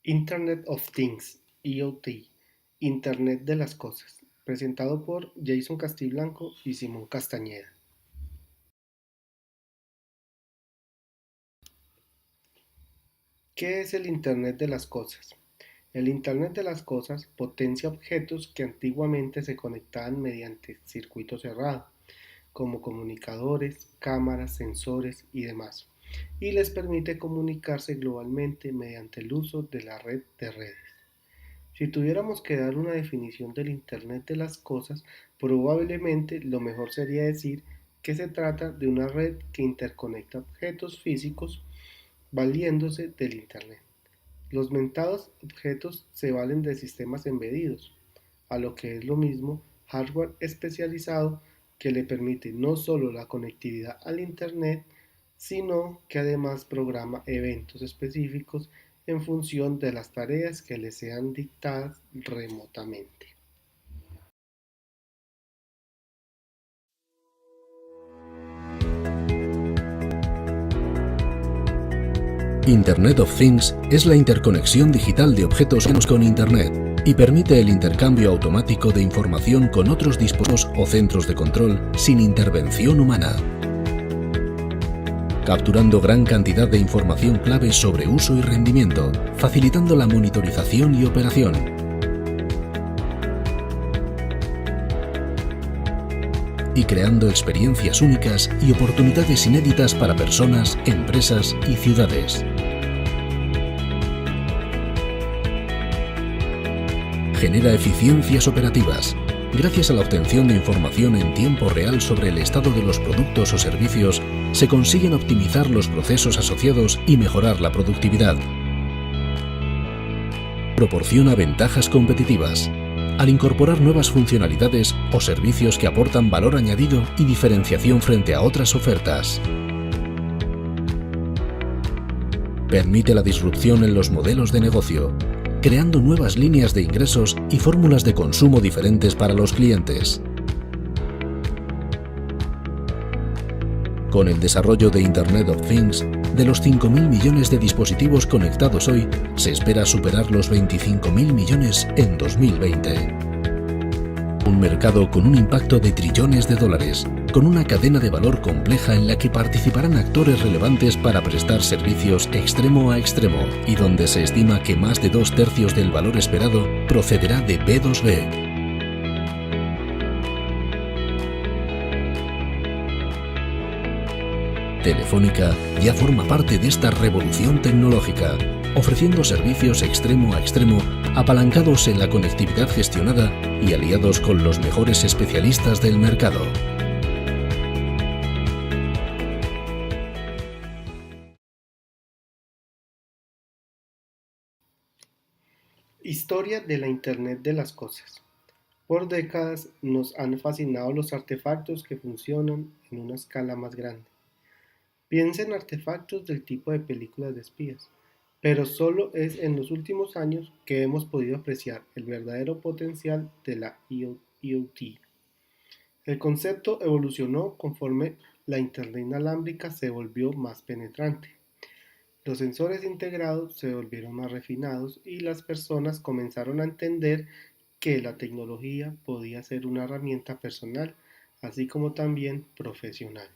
Internet of Things, IoT, Internet de las Cosas, presentado por Jason Castiblanco y Simón Castañeda. ¿Qué es el Internet de las Cosas? El Internet de las Cosas potencia objetos que antiguamente se conectaban mediante circuito cerrado, como comunicadores, cámaras, sensores y demás, y les permite comunicarse globalmente mediante el uso de la red de redes. Si tuviéramos que dar una definición del Internet de las cosas, probablemente lo mejor sería decir que se trata de una red que interconecta objetos físicos valiéndose del Internet. Los mentados objetos se valen de sistemas embedidos, a lo que es lo mismo hardware especializado que le permite no solo la conectividad al Internet, sino que además programa eventos específicos en función de las tareas que le sean dictadas remotamente. Internet of Things es la interconexión digital de objetos con Internet y permite el intercambio automático de información con otros dispositivos o centros de control sin intervención humana, capturando gran cantidad de información clave sobre uso y rendimiento, facilitando la monitorización y operación, y creando experiencias únicas y oportunidades inéditas para personas, empresas y ciudades. Genera eficiencias operativas. Gracias a la obtención de información en tiempo real sobre el estado de los productos o servicios, se consiguen optimizar los procesos asociados y mejorar la productividad. Proporciona ventajas competitivas al incorporar nuevas funcionalidades o servicios que aportan valor añadido y diferenciación frente a otras ofertas. Permite la disrupción en los modelos de negocio, creando nuevas líneas de ingresos y fórmulas de consumo diferentes para los clientes. Con el desarrollo de Internet of Things, de los 5.000 millones de dispositivos conectados hoy, se espera superar los 25.000 millones en 2020. Un mercado con un impacto de trillones de dólares, con una cadena de valor compleja en la que participarán actores relevantes para prestar servicios extremo a extremo y donde se estima que más de 2/3 del valor esperado procederá de B2B. Telefónica ya forma parte de esta revolución tecnológica, ofreciendo servicios extremo a extremo, apalancados en la conectividad gestionada y aliados con los mejores especialistas del mercado. Historia de la Internet de las Cosas. Por décadas nos han fascinado los artefactos que funcionan en una escala más grande. Piensa en artefactos del tipo de películas de espías, pero solo es en los últimos años que hemos podido apreciar el verdadero potencial de la IoT. El concepto evolucionó conforme la Internet inalámbrica se volvió más penetrante. Los sensores integrados se volvieron más refinados y las personas comenzaron a entender que la tecnología podía ser una herramienta personal, así como también profesional.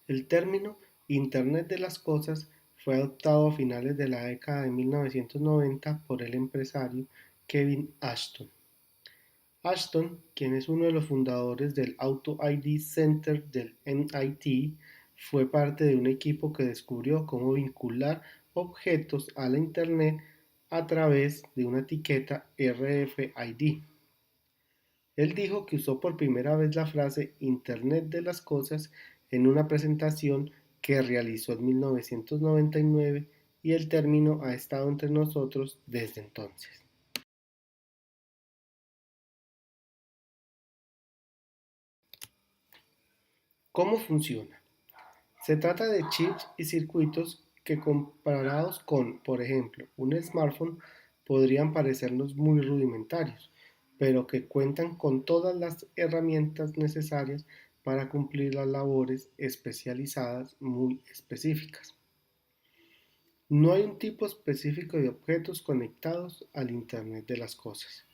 El término Internet de las Cosas fue adoptado a finales de la década de 1990 por el empresario Kevin Ashton. Ashton, quien es uno de los fundadores del Auto ID Center del MIT, fue parte de un equipo que descubrió cómo vincular objetos a la Internet a través de una etiqueta RFID. Él dijo que usó por primera vez la frase Internet de las Cosas en una presentación que realizó en 1999 y el término ha estado entre nosotros desde entonces. ¿Cómo funciona? Se trata de chips y circuitos que comparados con, por ejemplo, un smartphone podrían parecernos muy rudimentarios, pero que cuentan con todas las herramientas necesarias para cumplir las labores especializadas muy específicas. No hay un tipo específico de objetos conectados al Internet de las cosas.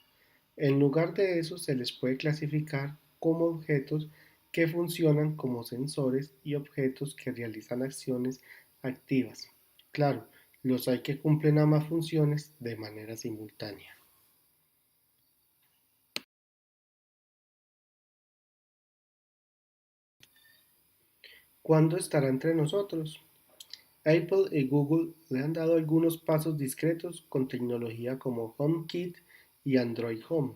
En lugar de eso, se les puede clasificar como objetos que funcionan como sensores y objetos que realizan acciones activas. Claro, los hay que cumplen ambas funciones de manera simultánea. ¿Cuándo estará entre nosotros? Apple y Google le han dado algunos pasos discretos con tecnología como HomeKit y Android Home.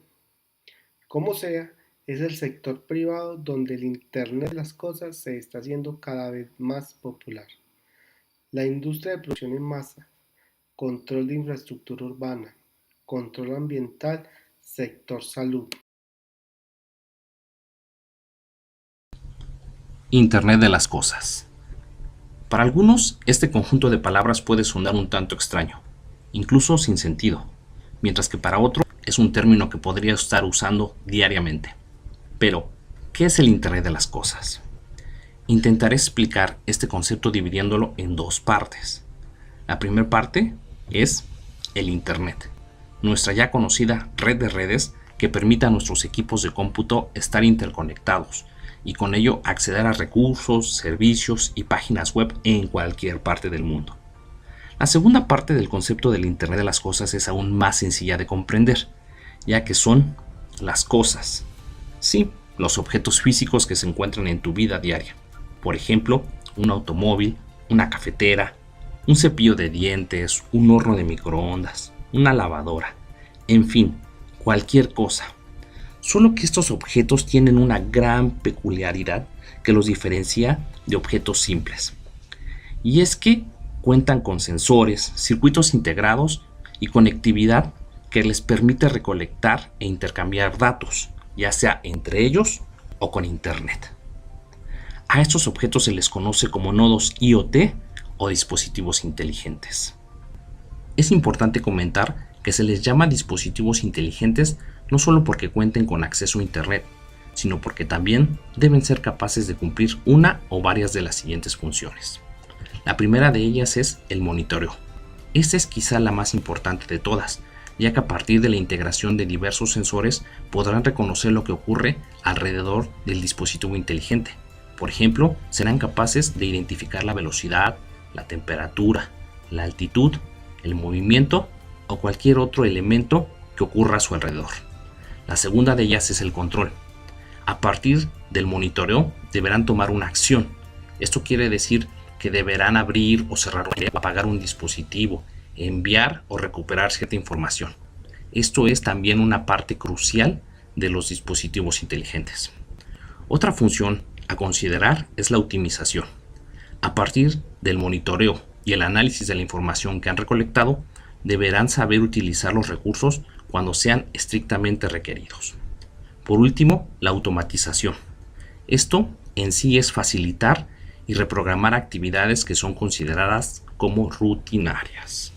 Como sea, es el sector privado donde el Internet de las cosas se está haciendo cada vez más popular. La industria de producción en masa, control de infraestructura urbana, control ambiental, sector salud. Internet de las cosas. Para algunos, este conjunto de palabras puede sonar un tanto extraño, incluso sin sentido, mientras que para otros es un término que podría estar usando diariamente. Pero, ¿qué es el Internet de las cosas? Intentaré explicar este concepto dividiéndolo en dos partes. La primera parte es el Internet, nuestra ya conocida red de redes que permite a nuestros equipos de cómputo estar interconectados y con ello acceder a recursos, servicios y páginas web en cualquier parte del mundo. La segunda parte del concepto del Internet de las cosas es aún más sencilla de comprender, ya que son las cosas. Sí, los objetos físicos que se encuentran en tu vida diaria. Por ejemplo, un automóvil, una cafetera, un cepillo de dientes, un horno de microondas, una lavadora, en fin, cualquier cosa. Solo que estos objetos tienen una gran peculiaridad que los diferencia de objetos simples. Y es que cuentan con sensores, circuitos integrados y conectividad que les permite recolectar e intercambiar datos, ya sea entre ellos o con Internet. A estos objetos se les conoce como nodos IoT o dispositivos inteligentes. Es importante comentar que se les llama dispositivos inteligentes no solo porque cuenten con acceso a Internet, sino porque también deben ser capaces de cumplir una o varias de las siguientes funciones. La primera de ellas es el monitoreo. Esta es quizá la más importante de todas, ya que a partir de la integración de diversos sensores podrán reconocer lo que ocurre alrededor del dispositivo inteligente. Por ejemplo, serán capaces de identificar la velocidad, la temperatura, la altitud, el movimiento o cualquier otro elemento que ocurra a su alrededor. La segunda de ellas es el control. A partir del monitoreo deberán tomar una acción. Esto quiere decir que deberán abrir o cerrar o apagar un dispositivo, enviar o recuperar cierta información. Esto es también una parte crucial de los dispositivos inteligentes. Otra función a considerar es la optimización. A partir del monitoreo y el análisis de la información que han recolectado, deberán saber utilizar los recursos cuando sean estrictamente requeridos. Por último, la automatización. Esto en sí es facilitar y reprogramar actividades que son consideradas como rutinarias.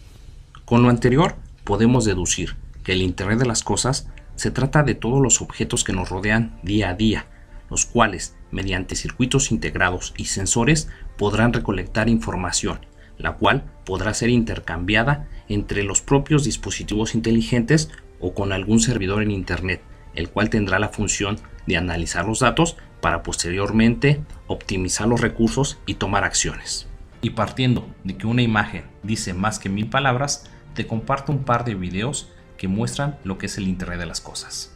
Con lo anterior, podemos deducir que el Internet de las cosas se trata de todos los objetos que nos rodean día a día, los cuales, mediante circuitos integrados y sensores, podrán recolectar información, la cual podrá ser intercambiada entre los propios dispositivos inteligentes o con algún servidor en Internet, el cual tendrá la función de analizar los datos para posteriormente optimizar los recursos y tomar acciones. Y partiendo de que una imagen dice más que 1000 palabras, te comparto un par de videos que muestran lo que es el Internet de las cosas.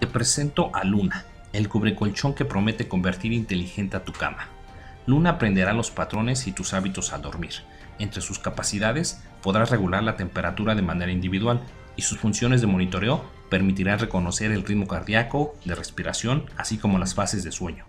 Te presento a Luna, el cubrecolchón que promete convertir inteligente a tu cama. Luna aprenderá los patrones y tus hábitos al dormir. Entre sus capacidades podrás regular la temperatura de manera individual y sus funciones de monitoreo permitirán reconocer el ritmo cardíaco, de respiración, así como las fases de sueño.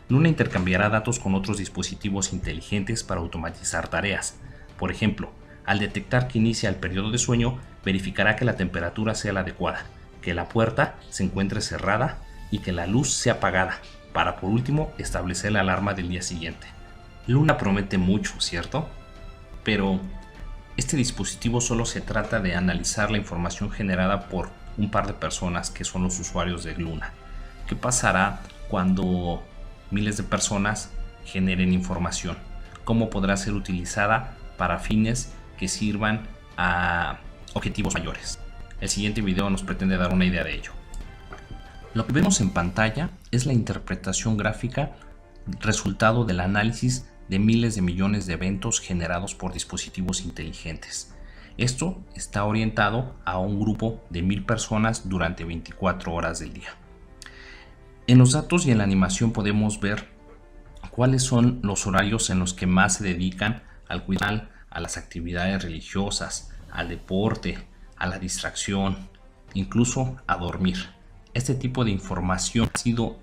Luna intercambiará datos con otros dispositivos inteligentes para automatizar tareas. Por ejemplo, al detectar que inicia el periodo de sueño, verificará que la temperatura sea la adecuada, que la puerta se encuentre cerrada y que la luz sea apagada, para por último establecer la alarma del día siguiente. Luna promete mucho, ¿cierto? Pero este dispositivo solo se trata de analizar la información generada por un par de personas que son los usuarios de Luna. ¿Qué pasará cuando miles de personas generen información? cómo podrá ser utilizada para fines que sirvan a objetivos mayores. El siguiente video nos pretende dar una idea de ello. Lo que vemos en pantalla es la interpretación gráfica resultado del análisis de miles de millones de eventos generados por dispositivos inteligentes. Esto está orientado a un grupo de 1000 personas durante 24 horas del día. En los datos y en la animación podemos ver cuáles son los horarios en los que más se dedican al cuidado, a las actividades religiosas, al deporte, a la distracción, incluso a dormir. Este tipo de información ha sido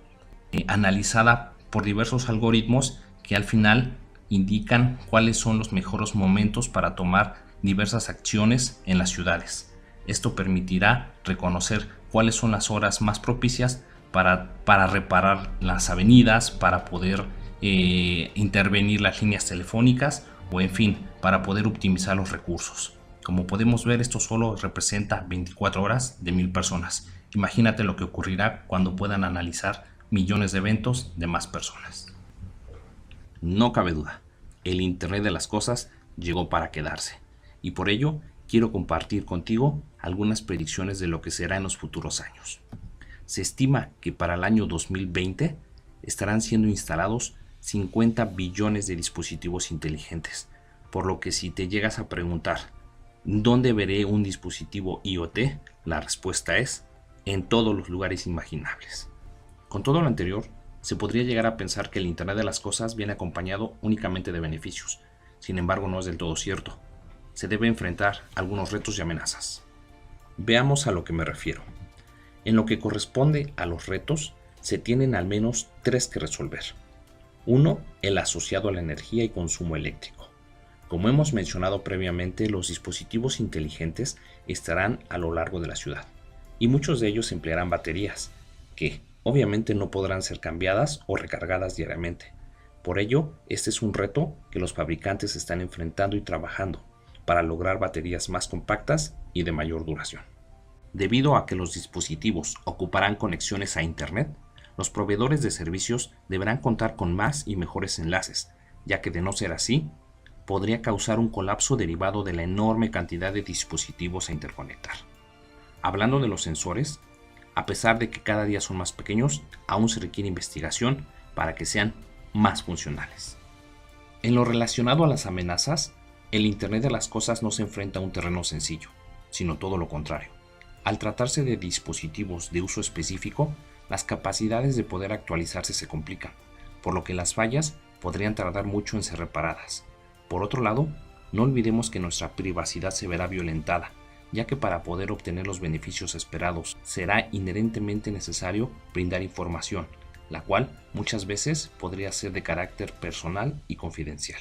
analizada por diversos algoritmos que al final indican cuáles son los mejores momentos para tomar diversas acciones en las ciudades. Esto permitirá reconocer cuáles son las horas más propicias para reparar las avenidas, para poder intervenir las líneas telefónicas o en fin, para poder optimizar los recursos. Como podemos ver, esto solo representa 24 horas de 1000 personas. Imagínate lo que ocurrirá cuando puedan analizar millones de eventos de más personas. No cabe duda, el Internet de las cosas llegó para quedarse y por ello quiero compartir contigo algunas predicciones de lo que será en los futuros años. Se estima que para el año 2020 estarán siendo instalados 50 billones de dispositivos inteligentes, por lo que si te llegas a preguntar ¿dónde veré un dispositivo IoT? La respuesta es en todos los lugares imaginables. Con todo lo anterior, se podría llegar a pensar que el Internet de las cosas viene acompañado únicamente de beneficios. Sin embargo, no es del todo cierto. Se debe enfrentar algunos retos y amenazas. Veamos a lo que me refiero. En lo que corresponde a los retos, se tienen al menos 3 que resolver. Uno, el asociado a la energía y consumo eléctrico. Como hemos mencionado previamente, los dispositivos inteligentes estarán a lo largo de la ciudad y muchos de ellos emplearán baterías que obviamente no podrán ser cambiadas o recargadas diariamente. Por ello, este es un reto que los fabricantes están enfrentando y trabajando para lograr baterías más compactas y de mayor duración. Debido a que los dispositivos ocuparán conexiones a Internet, los proveedores de servicios deberán contar con más y mejores enlaces, ya que de no ser así, podría causar un colapso derivado de la enorme cantidad de dispositivos a interconectar. Hablando de los sensores, a pesar de que cada día son más pequeños, aún se requiere investigación para que sean más funcionales. En lo relacionado a las amenazas, el Internet de las cosas no se enfrenta a un terreno sencillo, sino todo lo contrario. Al tratarse de dispositivos de uso específico, las capacidades de poder actualizarse se complican, por lo que las fallas podrían tardar mucho en ser reparadas. Por otro lado, no olvidemos que nuestra privacidad se verá violentada, ya que para poder obtener los beneficios esperados será inherentemente necesario brindar información, la cual muchas veces podría ser de carácter personal y confidencial.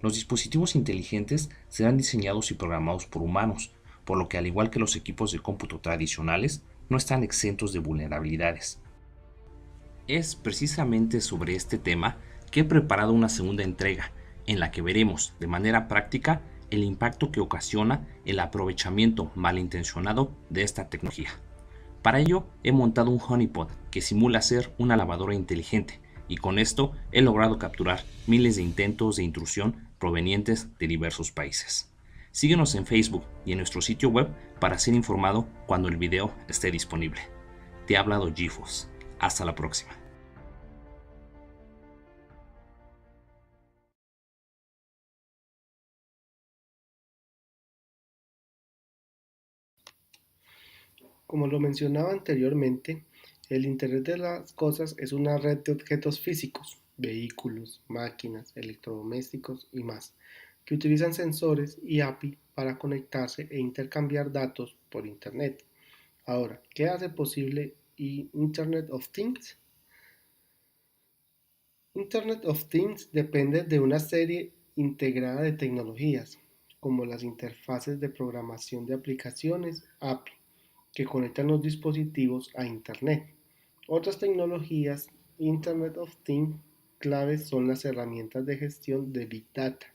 Los dispositivos inteligentes serán diseñados y programados por humanos, por lo que al igual que los equipos de cómputo tradicionales, no están exentos de vulnerabilidades. Es precisamente sobre este tema que he preparado una segunda entrega, en la que veremos de manera práctica el impacto que ocasiona el aprovechamiento malintencionado de esta tecnología. Para ello he montado un honeypot que simula ser una lavadora inteligente y con esto he logrado capturar miles de intentos de intrusión provenientes de diversos países. Síguenos en Facebook y en nuestro sitio web para ser informado cuando el video esté disponible. Te ha hablado Gifos. Hasta la próxima. Como lo mencionaba anteriormente, el Internet de las cosas es una red de objetos físicos, vehículos, máquinas, electrodomésticos y más, que utilizan sensores y API para conectarse e intercambiar datos por Internet. Ahora, ¿qué hace posible Internet of Things? Internet of Things depende de una serie integrada de tecnologías, como las interfaces de programación de aplicaciones API, que conectan los dispositivos a Internet. Otras tecnologías Internet of Things claves son las herramientas de gestión de Big Data,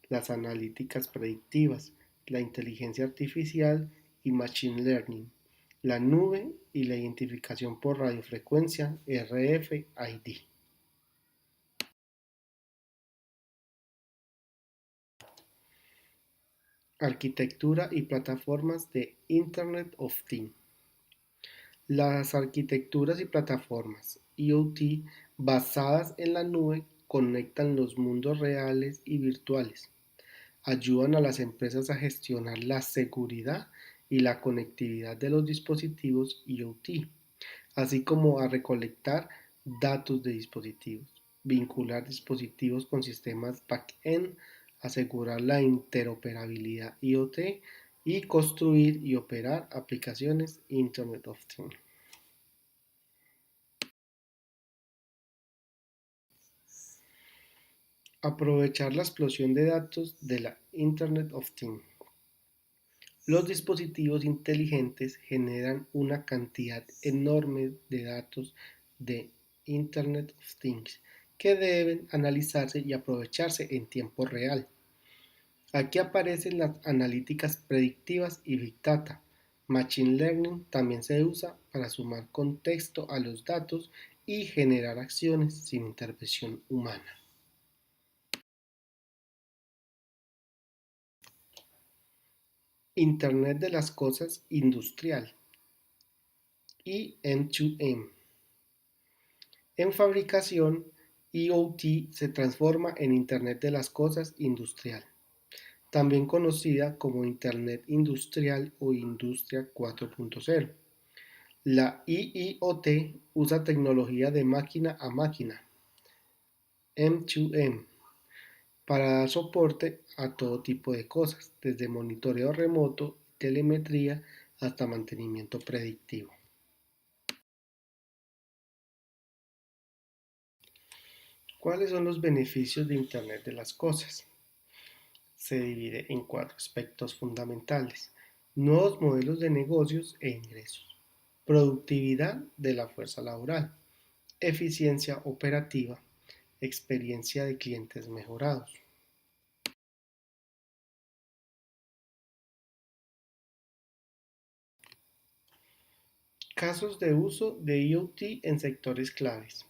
las analíticas predictivas, la inteligencia artificial y Machine Learning, la nube y la identificación por radiofrecuencia RFID. Arquitectura y plataformas de Internet of Things. Las arquitecturas y plataformas IoT basadas en la nube conectan los mundos reales y virtuales, ayudan a las empresas a gestionar la seguridad y la conectividad de los dispositivos IoT, así como a recolectar datos de dispositivos, vincular dispositivos con sistemas back-end, asegurar la interoperabilidad IoT y construir y operar aplicaciones Internet of Things. Aprovechar la explosión de datos de la Internet of Things. Los dispositivos inteligentes generan una cantidad enorme de datos de Internet of Things que deben analizarse y aprovecharse en tiempo real. Aquí aparecen las analíticas predictivas y Big Data. Machine Learning también se usa para sumar contexto a los datos y generar acciones sin intervención humana. Internet de las cosas industrial y M2M. En fabricación, IoT se transforma en Internet de las cosas industrial, también conocida como Internet industrial o Industria 4.0. La IIoT usa tecnología de máquina a máquina, M2M, para dar soporte a todo tipo de cosas, desde monitoreo remoto, telemetría, hasta mantenimiento predictivo. ¿Cuáles son los beneficios de Internet de las cosas? Se divide en 4 aspectos fundamentales: nuevos modelos de negocios e ingresos, productividad de la fuerza laboral, eficiencia operativa, experiencia de clientes mejorados. Casos de uso de IoT en sectores claves.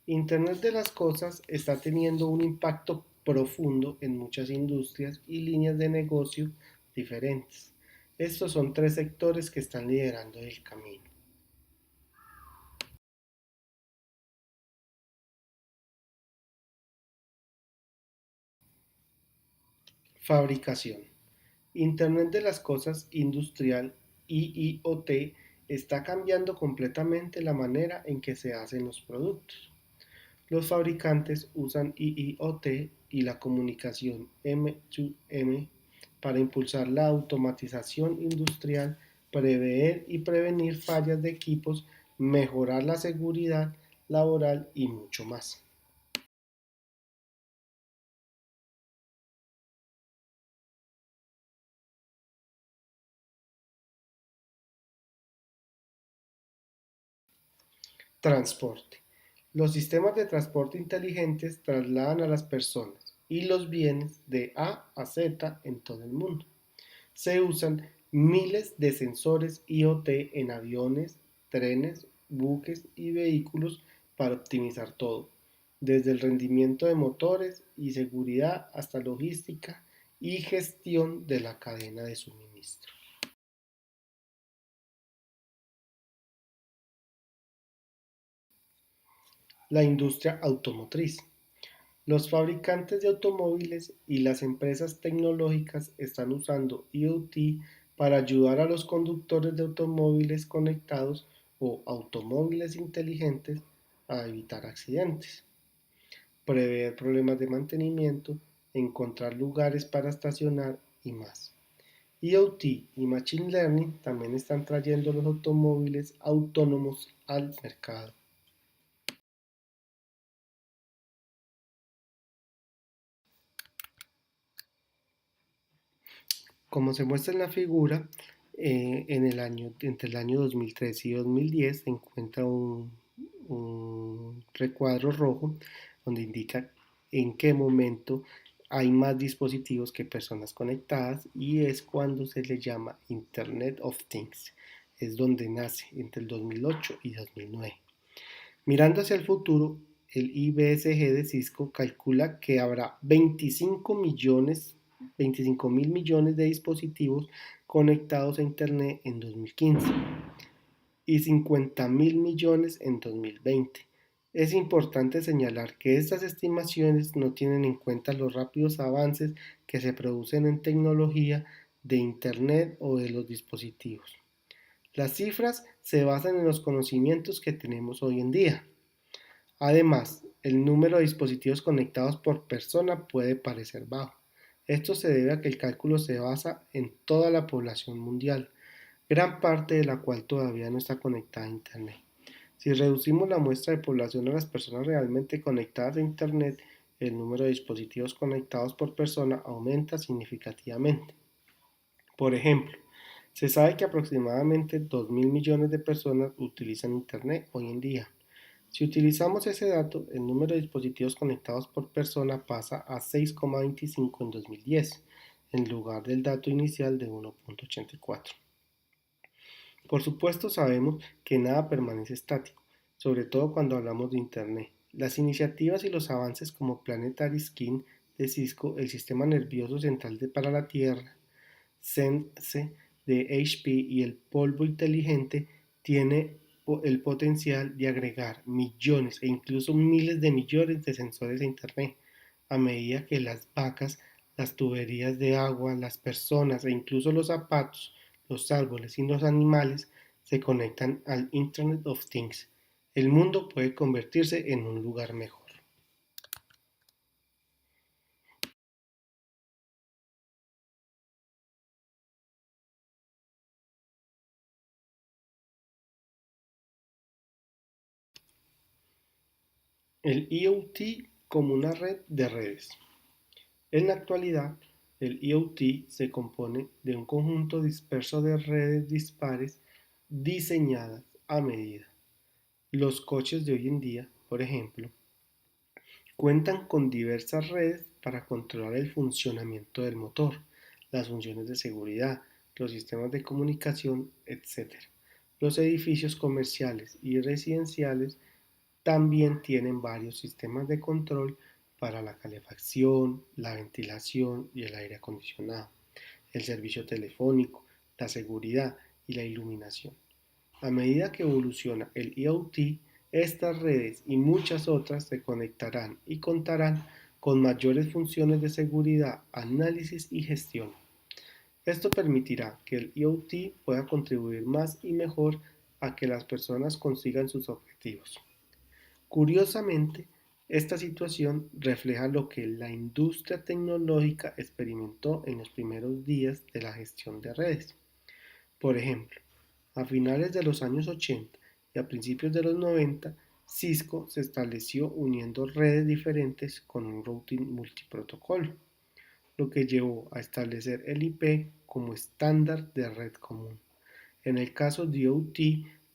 Internet de las cosas está teniendo un impacto profundo en muchas industrias y líneas de negocio diferentes. Estos son 3 sectores que están liderando el camino. Fabricación. Internet de las cosas industrial IIoT está cambiando completamente la manera en que se hacen los productos. Los fabricantes usan IIoT y la comunicación M2M para impulsar la automatización industrial, prever y prevenir fallas de equipos, mejorar la seguridad laboral y mucho más. Transporte. Los sistemas de transporte inteligentes trasladan a las personas y los bienes de A a Z en todo el mundo. Se usan miles de sensores IoT en aviones, trenes, buques y vehículos para optimizar todo, desde el rendimiento de motores y seguridad hasta logística y gestión de la cadena de suministro. La industria automotriz. Los fabricantes de automóviles y las empresas tecnológicas están usando IoT para ayudar a los conductores de automóviles conectados o automóviles inteligentes a evitar accidentes, prever problemas de mantenimiento, encontrar lugares para estacionar y más. IoT y Machine Learning también están trayendo los automóviles autónomos al mercado. Como se muestra en la figura, entre el año 2013 y 2010 se encuentra un recuadro rojo donde indica en qué momento hay más dispositivos que personas conectadas, y es cuando se le llama Internet of Things. Es donde nace entre el 2008 y 2009. Mirando hacia el futuro, el IBSG de Cisco calcula que habrá 25 millones 25 mil millones de dispositivos conectados a Internet en 2015 y 50 mil millones en 2020. Es importante señalar que estas estimaciones no tienen en cuenta los rápidos avances que se producen en tecnología de Internet o de los dispositivos. Las cifras se basan en los conocimientos que tenemos hoy en día. Además, el número de dispositivos conectados por persona puede parecer bajo. Esto se debe a que el cálculo se basa en toda la población mundial, gran parte de la cual todavía no está conectada a Internet. Si reducimos la muestra de población a las personas realmente conectadas a Internet, el número de dispositivos conectados por persona aumenta significativamente. Por ejemplo, se sabe que aproximadamente 2.000 millones de personas utilizan Internet hoy en día. Si utilizamos ese dato, el número de dispositivos conectados por persona pasa a 6,25 en 2010, en lugar del dato inicial de 1,84. Por supuesto, sabemos que nada permanece estático, sobre todo cuando hablamos de Internet. Las iniciativas y los avances como Planetary Skin de Cisco, el Sistema Nervioso Central para la Tierra, Sense de HP y el polvo inteligente tiene el potencial de agregar millones e incluso miles de millones de sensores a Internet a medida que las vacas, las tuberías de agua, las personas e incluso los zapatos, los árboles y los animales se conectan al Internet of Things. El mundo puede convertirse en un lugar mejor. El IoT como una red de redes. En la actualidad, el IoT se compone de un conjunto disperso de redes dispares diseñadas a medida. Los coches de hoy en día, por ejemplo, cuentan con diversas redes para controlar el funcionamiento del motor, las funciones de seguridad, los sistemas de comunicación, etc. Los edificios comerciales y residenciales también tienen varios sistemas de control para la calefacción, la ventilación y el aire acondicionado, el servicio telefónico, la seguridad y la iluminación. A medida que evoluciona el IoT, estas redes y muchas otras se conectarán y contarán con mayores funciones de seguridad, análisis y gestión. Esto permitirá que el IoT pueda contribuir más y mejor a que las personas consigan sus objetivos. Curiosamente, esta situación refleja lo que la industria tecnológica experimentó en los primeros días de la gestión de redes. Por ejemplo, a finales de los años 80 y a principios de los 90, Cisco se estableció uniendo redes diferentes con un routing multiprotocolo, lo que llevó a establecer el IP como estándar de red común. En el caso de IoT,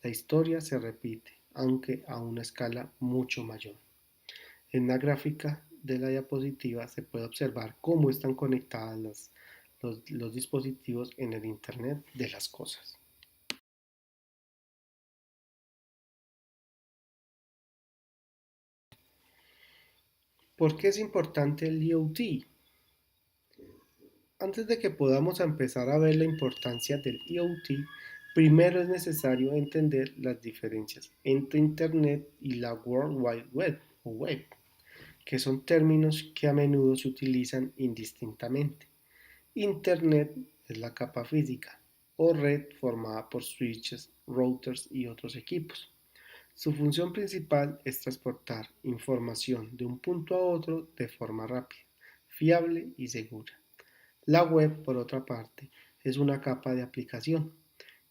la historia se repite, aunque a una escala mucho mayor. En la gráfica de la diapositiva se puede observar cómo están conectadas los dispositivos en el Internet de las cosas. ¿Por qué es importante el IoT? Antes de que podamos empezar a ver la importancia del IoT, primero es necesario entender las diferencias entre Internet y la World Wide Web o Web, que son términos que a menudo se utilizan indistintamente. Internet es la capa física o red formada por switches, routers y otros equipos. Su función principal es transportar información de un punto a otro de forma rápida, fiable y segura. La web, por otra parte, es una capa de aplicación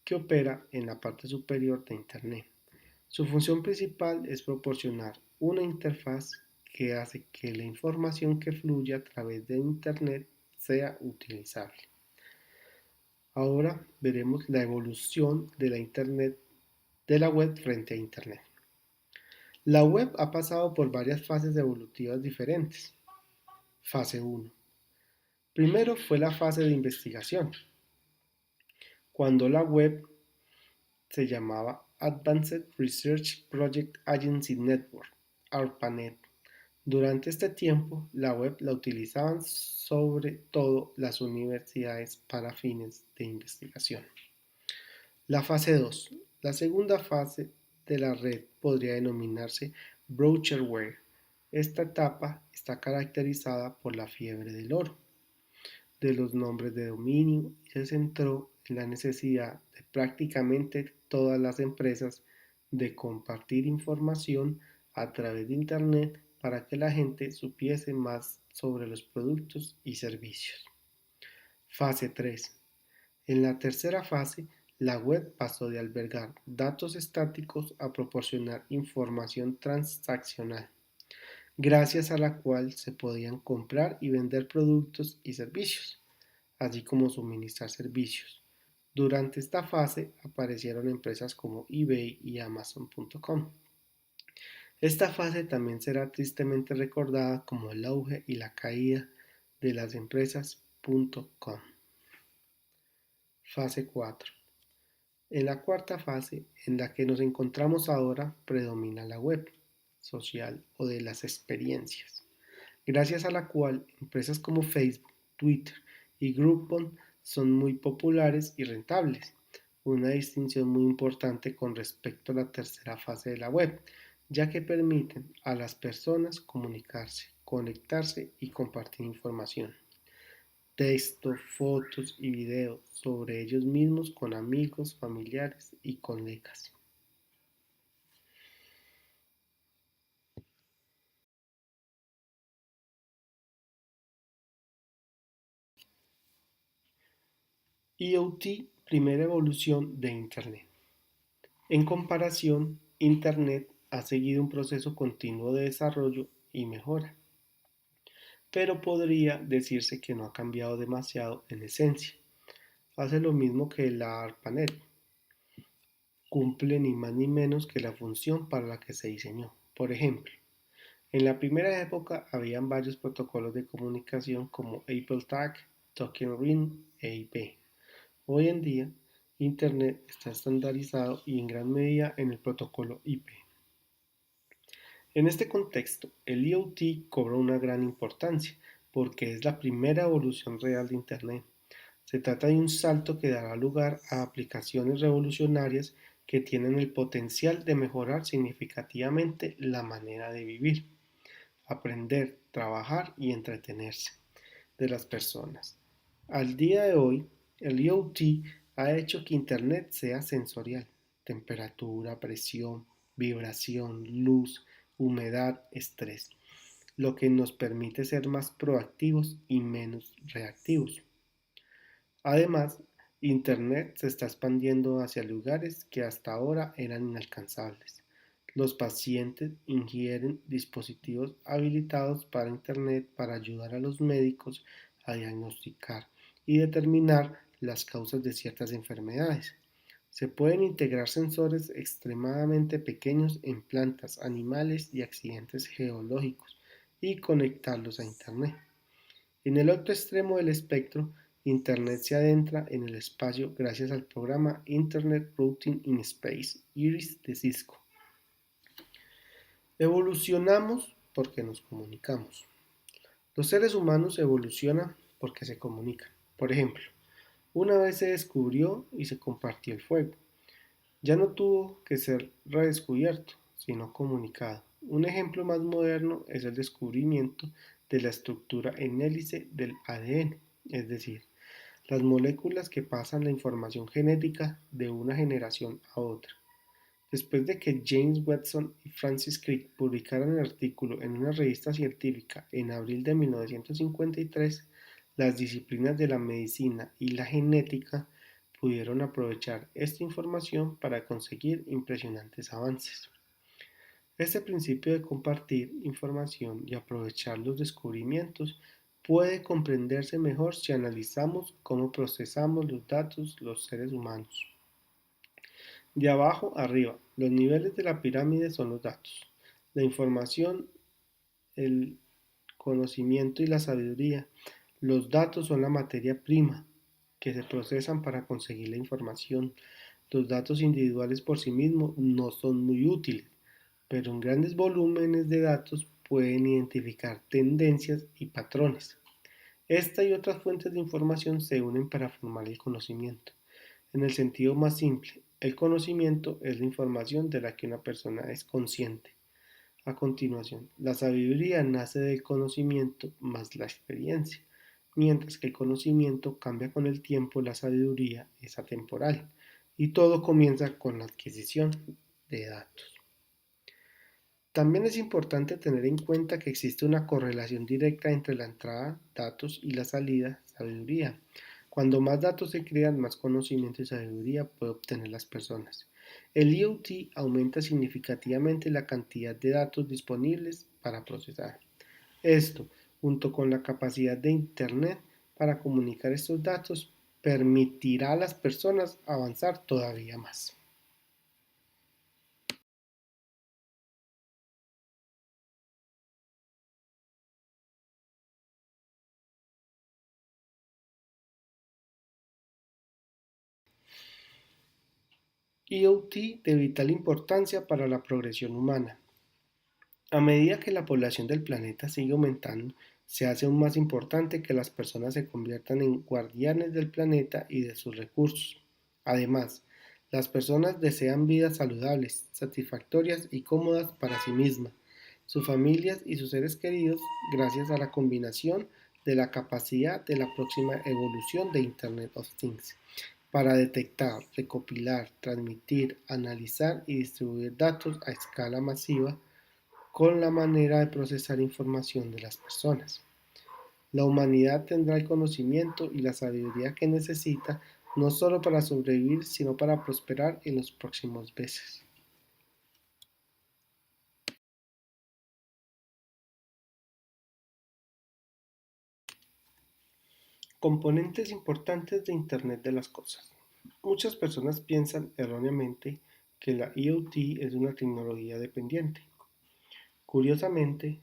que opera en la parte superior de Internet. Su función principal es proporcionar una interfaz que hace que la información que fluye a través de Internet sea utilizable. Ahora veremos la evolución de la Internet, de la web frente a Internet. La web ha pasado por varias fases evolutivas diferentes. Fase 1. Primero fue la fase de investigación, cuando la web se llamaba Advanced Research Project Agency Network, ARPANET, Durante este tiempo, la web la utilizaban sobre todo las universidades para fines de investigación. La fase 2. La segunda fase de la red podría denominarse brocherware. Esta etapa está caracterizada por la fiebre del oro, de los nombres de dominio y se centró en la necesidad de prácticamente todas las empresas de compartir información a través de Internet para que la gente supiese más sobre los productos y servicios. Fase 3. En la tercera fase, la web pasó de albergar datos estáticos a proporcionar información transaccional, gracias a la cual se podían comprar y vender productos y servicios, así como suministrar servicios. Durante esta fase aparecieron empresas como eBay y Amazon.com. Esta fase también será tristemente recordada como el auge y la caída de las empresas.com. Fase 4. En la cuarta fase, en la que nos encontramos ahora, predomina la web social o de las experiencias, gracias a la cual empresas como Facebook, Twitter y Groupon son muy populares y rentables. Una distinción muy importante con respecto a la tercera fase de la web, ya que permiten a las personas comunicarse, conectarse y compartir información, texto, fotos y videos sobre ellos mismos con amigos, familiares y colegas. IoT, primera evolución de Internet. En comparación, Internet ha seguido un proceso continuo de desarrollo y mejora, pero podría decirse que no ha cambiado demasiado en esencia. Hace lo mismo que la ARPANET, cumple ni más ni menos que la función para la que se diseñó. Por ejemplo, en la primera época habían varios protocolos de comunicación como AppleTag, Token Ring e IP. Hoy en día, Internet está estandarizado y en gran medida en el protocolo IP. En este contexto, el IoT cobra una gran importancia porque es la primera evolución real de Internet. Se trata de un salto que dará lugar a aplicaciones revolucionarias que tienen el potencial de mejorar significativamente la manera de vivir, aprender, trabajar y entretenerse de las personas. Al día de hoy, el IoT ha hecho que Internet sea sensorial: temperatura, presión, vibración, luz, humedad, estrés, lo que nos permite ser más proactivos y menos reactivos. Además, Internet se está expandiendo hacia lugares que hasta ahora eran inalcanzables. Los pacientes ingieren dispositivos habilitados para Internet para ayudar a los médicos a diagnosticar y determinar las causas de ciertas enfermedades. Se pueden integrar sensores extremadamente pequeños en plantas, animales y accidentes geológicos y conectarlos a Internet. En el otro extremo del espectro, Internet se adentra en el espacio gracias al programa Internet Routing in Space, IRIS de Cisco. Evolucionamos porque nos comunicamos. Los seres humanos evolucionan porque se comunican. Por ejemplo, una vez se descubrió y se compartió el fuego. Ya no tuvo que ser redescubierto, sino comunicado. Un ejemplo más moderno es el descubrimiento de la estructura en hélice del ADN, es decir, las moléculas que pasan la información genética de una generación a otra. Después de que James Watson y Francis Crick publicaran el artículo en una revista científica en abril de 1953, las disciplinas de la medicina y la genética pudieron aprovechar esta información para conseguir impresionantes avances. Este principio de compartir información y aprovechar los descubrimientos puede comprenderse mejor si analizamos cómo procesamos los datos los seres humanos. De abajo arriba, los niveles de la pirámide son los datos, la información, el conocimiento y la sabiduría. Los datos son la materia prima que se procesan para conseguir la información. Los datos individuales por sí mismos no son muy útiles, pero en grandes volúmenes de datos pueden identificar tendencias y patrones. Esta y otras fuentes de información se unen para formar el conocimiento. En el sentido más simple, el conocimiento es la información de la que una persona es consciente. A continuación, la sabiduría nace del conocimiento más la experiencia. Mientras que el conocimiento cambia con el tiempo, la sabiduría es atemporal. Y todo comienza con la adquisición de datos. También es importante tener en cuenta que existe una correlación directa entre la entrada, datos, y la salida, sabiduría. Cuando más datos se crean, más conocimiento y sabiduría pueden obtener las personas. El IoT aumenta significativamente la cantidad de datos disponibles para procesar. Esto, junto con la capacidad de Internet para comunicar estos datos, permitirá a las personas avanzar todavía más. IoT de vital importancia para la progresión humana. A medida que la población del planeta sigue aumentando, se hace aún más importante que las personas se conviertan en guardianes del planeta y de sus recursos. Además, las personas desean vidas saludables, satisfactorias y cómodas para sí mismas, sus familias y sus seres queridos gracias a la combinación de la capacidad de la próxima evolución de Internet of Things para detectar, recopilar, transmitir, analizar y distribuir datos a escala masiva con la manera de procesar información de las personas. La humanidad tendrá el conocimiento y la sabiduría que necesita no solo para sobrevivir, sino para prosperar en los próximos meses. Componentes importantes de Internet de las Cosas. Muchas personas piensan erróneamente que la IoT es una tecnología dependiente. Curiosamente,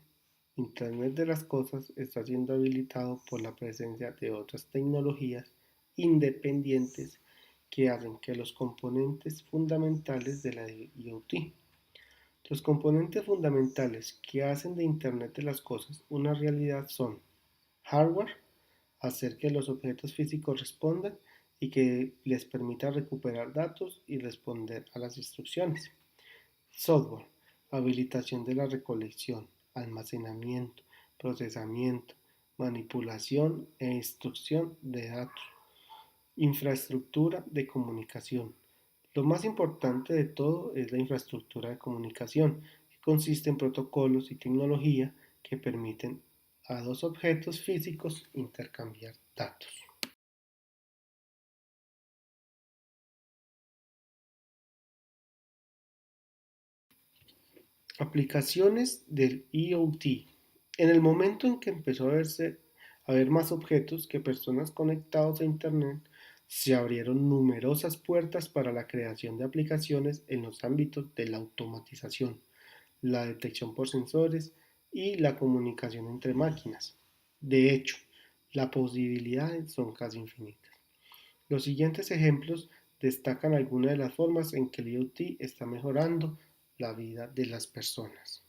Internet de las Cosas está siendo habilitado por la presencia de otras tecnologías independientes que hacen que los componentes fundamentales de la IoT. Los componentes fundamentales que hacen de Internet de las Cosas una realidad son hardware, hacer que los objetos físicos respondan y que les permita recuperar datos y responder a las instrucciones. Software, habilitación de la recolección, almacenamiento, procesamiento, manipulación e instrucción de datos. Infraestructura de comunicación. Lo más importante de todo es la infraestructura de comunicación, que consiste en protocolos y tecnología que permiten a dos objetos físicos intercambiar datos. Aplicaciones del IoT. En el momento en que empezó a haber más objetos que personas conectados a Internet, se abrieron numerosas puertas para la creación de aplicaciones en los ámbitos de la automatización, la detección por sensores y la comunicación entre máquinas. De hecho, las posibilidades son casi infinitas. Los siguientes ejemplos destacan algunas de las formas en que el IoT está mejorando la vida de las personas.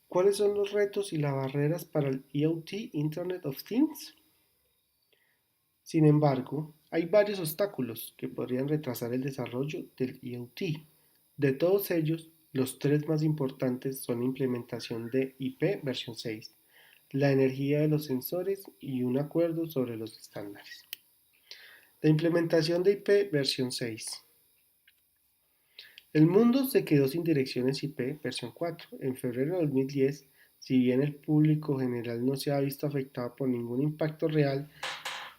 ¿Cuáles son los retos y las barreras para el IoT, Internet of Things? Sin embargo, hay varios obstáculos que podrían retrasar el desarrollo del IoT. De todos ellos, los tres más importantes son la implementación de IP versión 6, la energía de los sensores y un acuerdo sobre los estándares. La implementación de IP versión 6. El mundo se quedó sin direcciones IP versión 4. En febrero de 2010, si bien el público general no se ha visto afectado por ningún impacto real,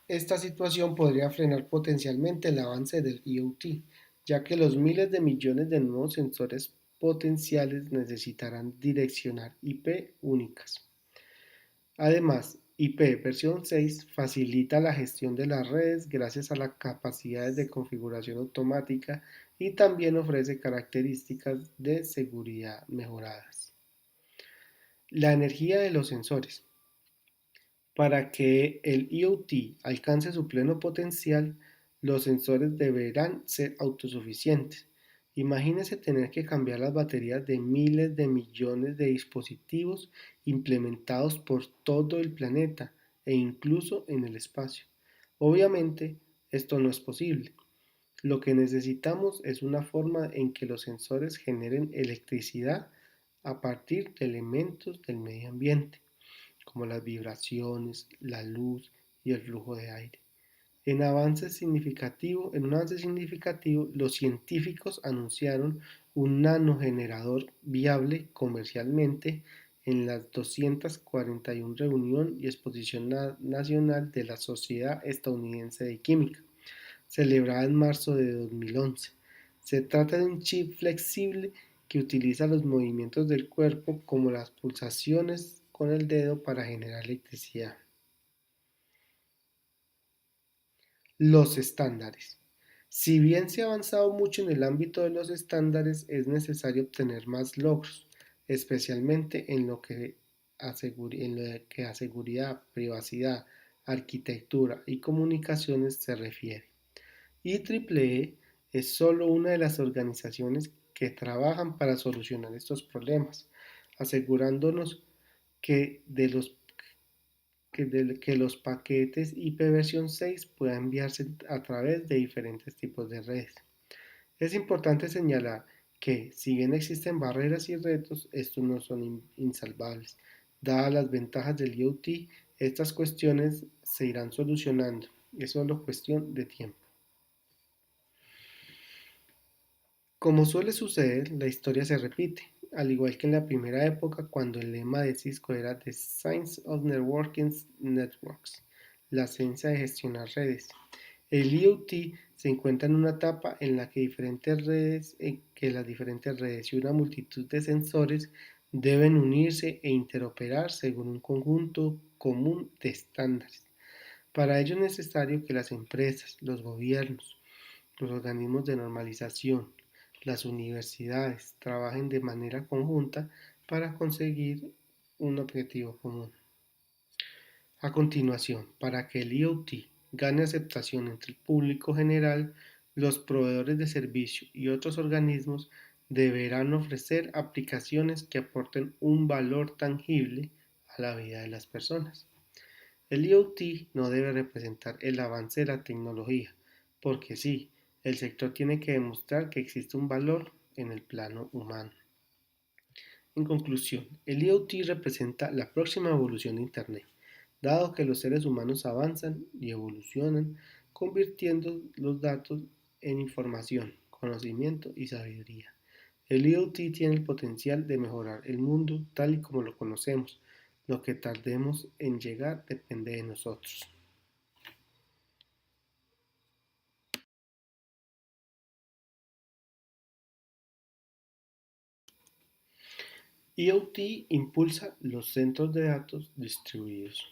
esta situación podría frenar potencialmente el avance del IoT, ya que los miles de millones de nuevos sensores potenciales necesitarán direccionar IP únicas. Además, IP versión 6 facilita la gestión de las redes gracias a las capacidades de configuración automática y también ofrece características de seguridad mejoradas. La energía de los sensores. Para que el IoT alcance su pleno potencial, Los sensores deberán ser autosuficientes. Imagínese tener que cambiar las baterías de miles de millones de dispositivos implementados por todo el planeta e incluso en el espacio. Obviamente, esto no es posible. Lo que necesitamos es una forma en que los sensores generen electricidad a partir de elementos del medio ambiente, como las vibraciones, la luz y el flujo de aire. En un avance significativo, los científicos anunciaron un nanogenerador viable comercialmente en la 241 reunión y exposición nacional de la Sociedad Estadounidense de Química, celebrada en marzo de 2011. Se trata de un chip flexible que utiliza los movimientos del cuerpo como las pulsaciones con el dedo para generar electricidad. Los estándares. Si bien se ha avanzado mucho en el ámbito de los estándares, es necesario obtener más logros, especialmente en lo que a seguridad, privacidad, arquitectura y comunicaciones se refiere. IEEE es solo una de las organizaciones que trabajan para solucionar estos problemas, asegurándonos que los paquetes IPv6 puedan enviarse a través de diferentes tipos de redes. Es importante señalar que, si bien existen barreras y retos, estos no son insalvables. Dadas las ventajas del IoT, estas cuestiones se irán solucionando. Es solo cuestión de tiempo. Como suele suceder, la historia se repite, al igual que en la primera época cuando el lema de Cisco era The Science of Networking Networks, la ciencia de gestionar redes. El IoT se encuentra en una etapa en la que las diferentes redes y una multitud de sensores deben unirse e interoperar según un conjunto común de estándares. Para ello es necesario que las empresas, los gobiernos, los organismos de normalización, las universidades trabajen de manera conjunta para conseguir un objetivo común. A continuación, para que el IoT gane aceptación entre el público general, los proveedores de servicio y otros organismos deberán ofrecer aplicaciones que aporten un valor tangible a la vida de las personas. El IoT no debe representar el avance de la tecnología, porque sí, el sector tiene que demostrar que existe un valor en el plano humano. En conclusión, el IoT representa la próxima evolución de Internet, dado que los seres humanos avanzan y evolucionan, convirtiendo los datos en información, conocimiento y sabiduría. El IoT tiene el potencial de mejorar el mundo tal y como lo conocemos. Lo que tardemos en llegar depende de nosotros. IoT impulsa los centros de datos distribuidos.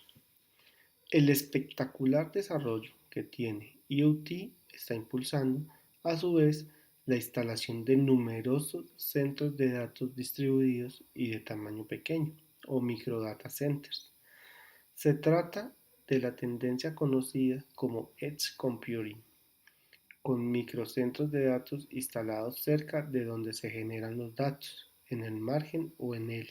El espectacular desarrollo que tiene IoT está impulsando, a su vez, la instalación de numerosos centros de datos distribuidos y de tamaño pequeño, o microdata centers. Se trata de la tendencia conocida como Edge Computing, con microcentros de datos instalados cerca de donde se generan los datos, en el margen o en él.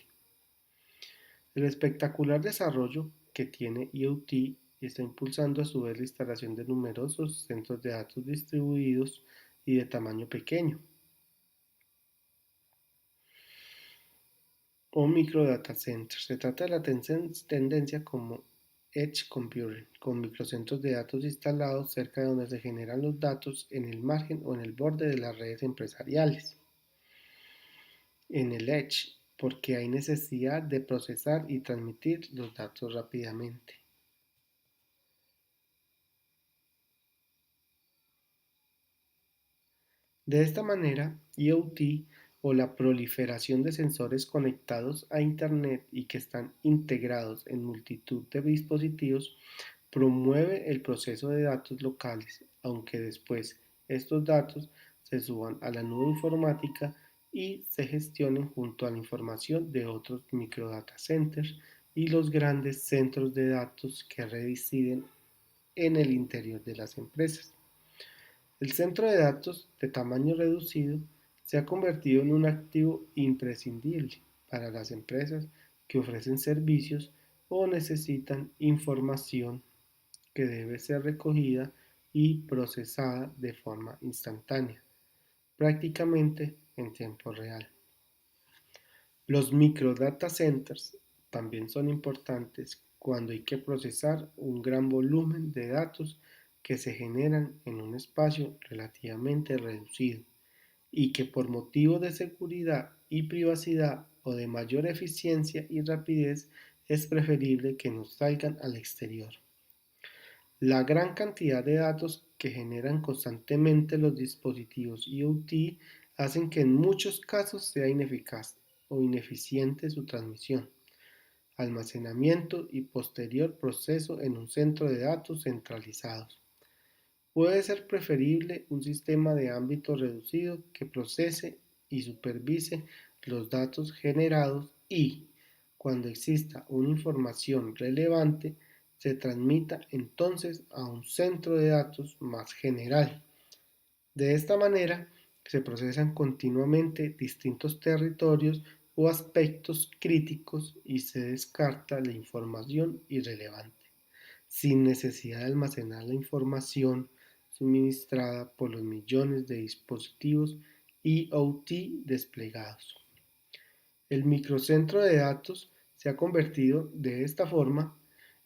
El espectacular desarrollo que tiene IoT está impulsando a su vez la instalación de numerosos centros de datos distribuidos y de tamaño pequeño, o microdata centers. Se trata de la tendencia como Edge Computing, con microcentros de datos instalados cerca de donde se generan los datos, en el margen o en el borde de las redes empresariales. En el Edge, porque hay necesidad de procesar y transmitir los datos rápidamente. De esta manera, IoT, o la proliferación de sensores conectados a Internet y que están integrados en multitud de dispositivos, promueve el proceso de datos locales, aunque después estos datos se suban a la nube informática y se gestionen junto a la información de otros microdata centers y los grandes centros de datos que residen en el interior de las empresas. El centro de datos de tamaño reducido se ha convertido en un activo imprescindible para las empresas que ofrecen servicios o necesitan información que debe ser recogida y procesada de forma instantánea, prácticamente en tiempo real. Los microdata centers también son importantes cuando hay que procesar un gran volumen de datos que se generan en un espacio relativamente reducido y que por motivos de seguridad y privacidad o de mayor eficiencia y rapidez es preferible que no salgan al exterior. La gran cantidad de datos que generan constantemente los dispositivos IoT hacen que en muchos casos sea ineficaz o ineficiente su transmisión, almacenamiento y posterior proceso en un centro de datos centralizados. Puede ser preferible un sistema de ámbito reducido que procese y supervise los datos generados y, cuando exista una información relevante, se transmita entonces a un centro de datos más general. De esta manera, se procesan continuamente distintos territorios o aspectos críticos y se descarta la información irrelevante, sin necesidad de almacenar la información suministrada por los millones de dispositivos IoT desplegados. El microcentro de datos se ha convertido de esta forma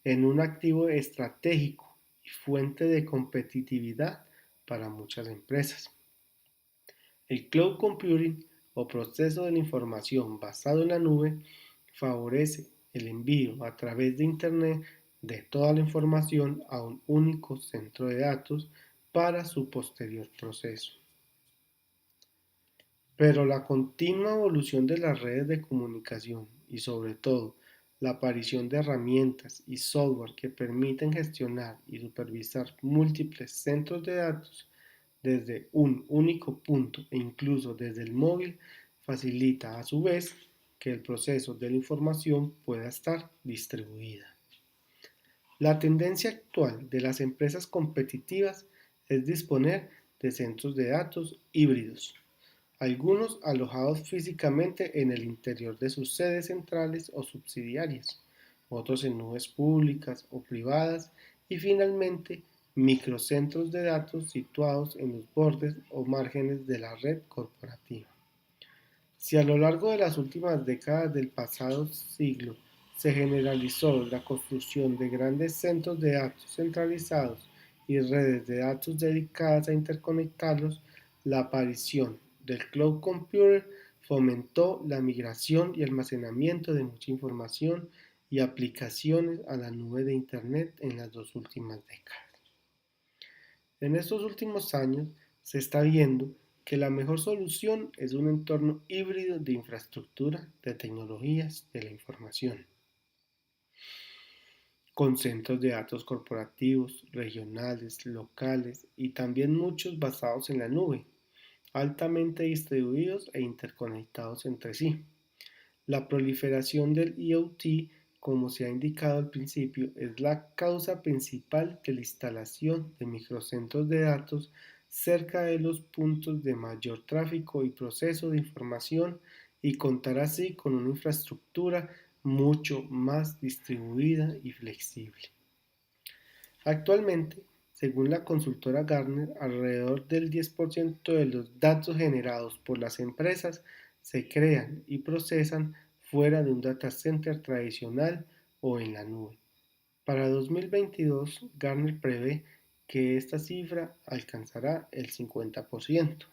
en un activo estratégico y fuente de competitividad para muchas empresas. El cloud computing o proceso de la información basado en la nube favorece el envío a través de Internet de toda la información a un único centro de datos para su posterior proceso. Pero la continua evolución de las redes de comunicación y sobre todo la aparición de herramientas y software que permiten gestionar y supervisar múltiples centros de datos desde un único punto e incluso desde el móvil facilita a su vez que el proceso de la información pueda estar distribuida. La tendencia actual de las empresas competitivas es disponer de centros de datos híbridos, algunos alojados físicamente en el interior de sus sedes centrales o subsidiarias, otros en nubes públicas o privadas y finalmente microcentros de datos situados en los bordes o márgenes de la red corporativa. Si a lo largo de las últimas décadas del pasado siglo se generalizó la construcción de grandes centros de datos centralizados y redes de datos dedicadas a interconectarlos, la aparición del cloud computer fomentó la migración y almacenamiento de mucha información y aplicaciones a la nube de Internet en las dos últimas décadas. En estos últimos años se está viendo que la mejor solución es un entorno híbrido de infraestructura de tecnologías de la información, con centros de datos corporativos, regionales, locales y también muchos basados en la nube, altamente distribuidos e interconectados entre sí. La proliferación del IoT, como se ha indicado al principio, es la causa principal de la instalación de microcentros de datos cerca de los puntos de mayor tráfico y proceso de información y contar así con una infraestructura mucho más distribuida y flexible. Actualmente, según la consultora Gartner, alrededor del 10% de los datos generados por las empresas se crean y procesan fuera de un data center tradicional o en la nube. Para 2022, Gartner prevé que esta cifra alcanzará el 50%.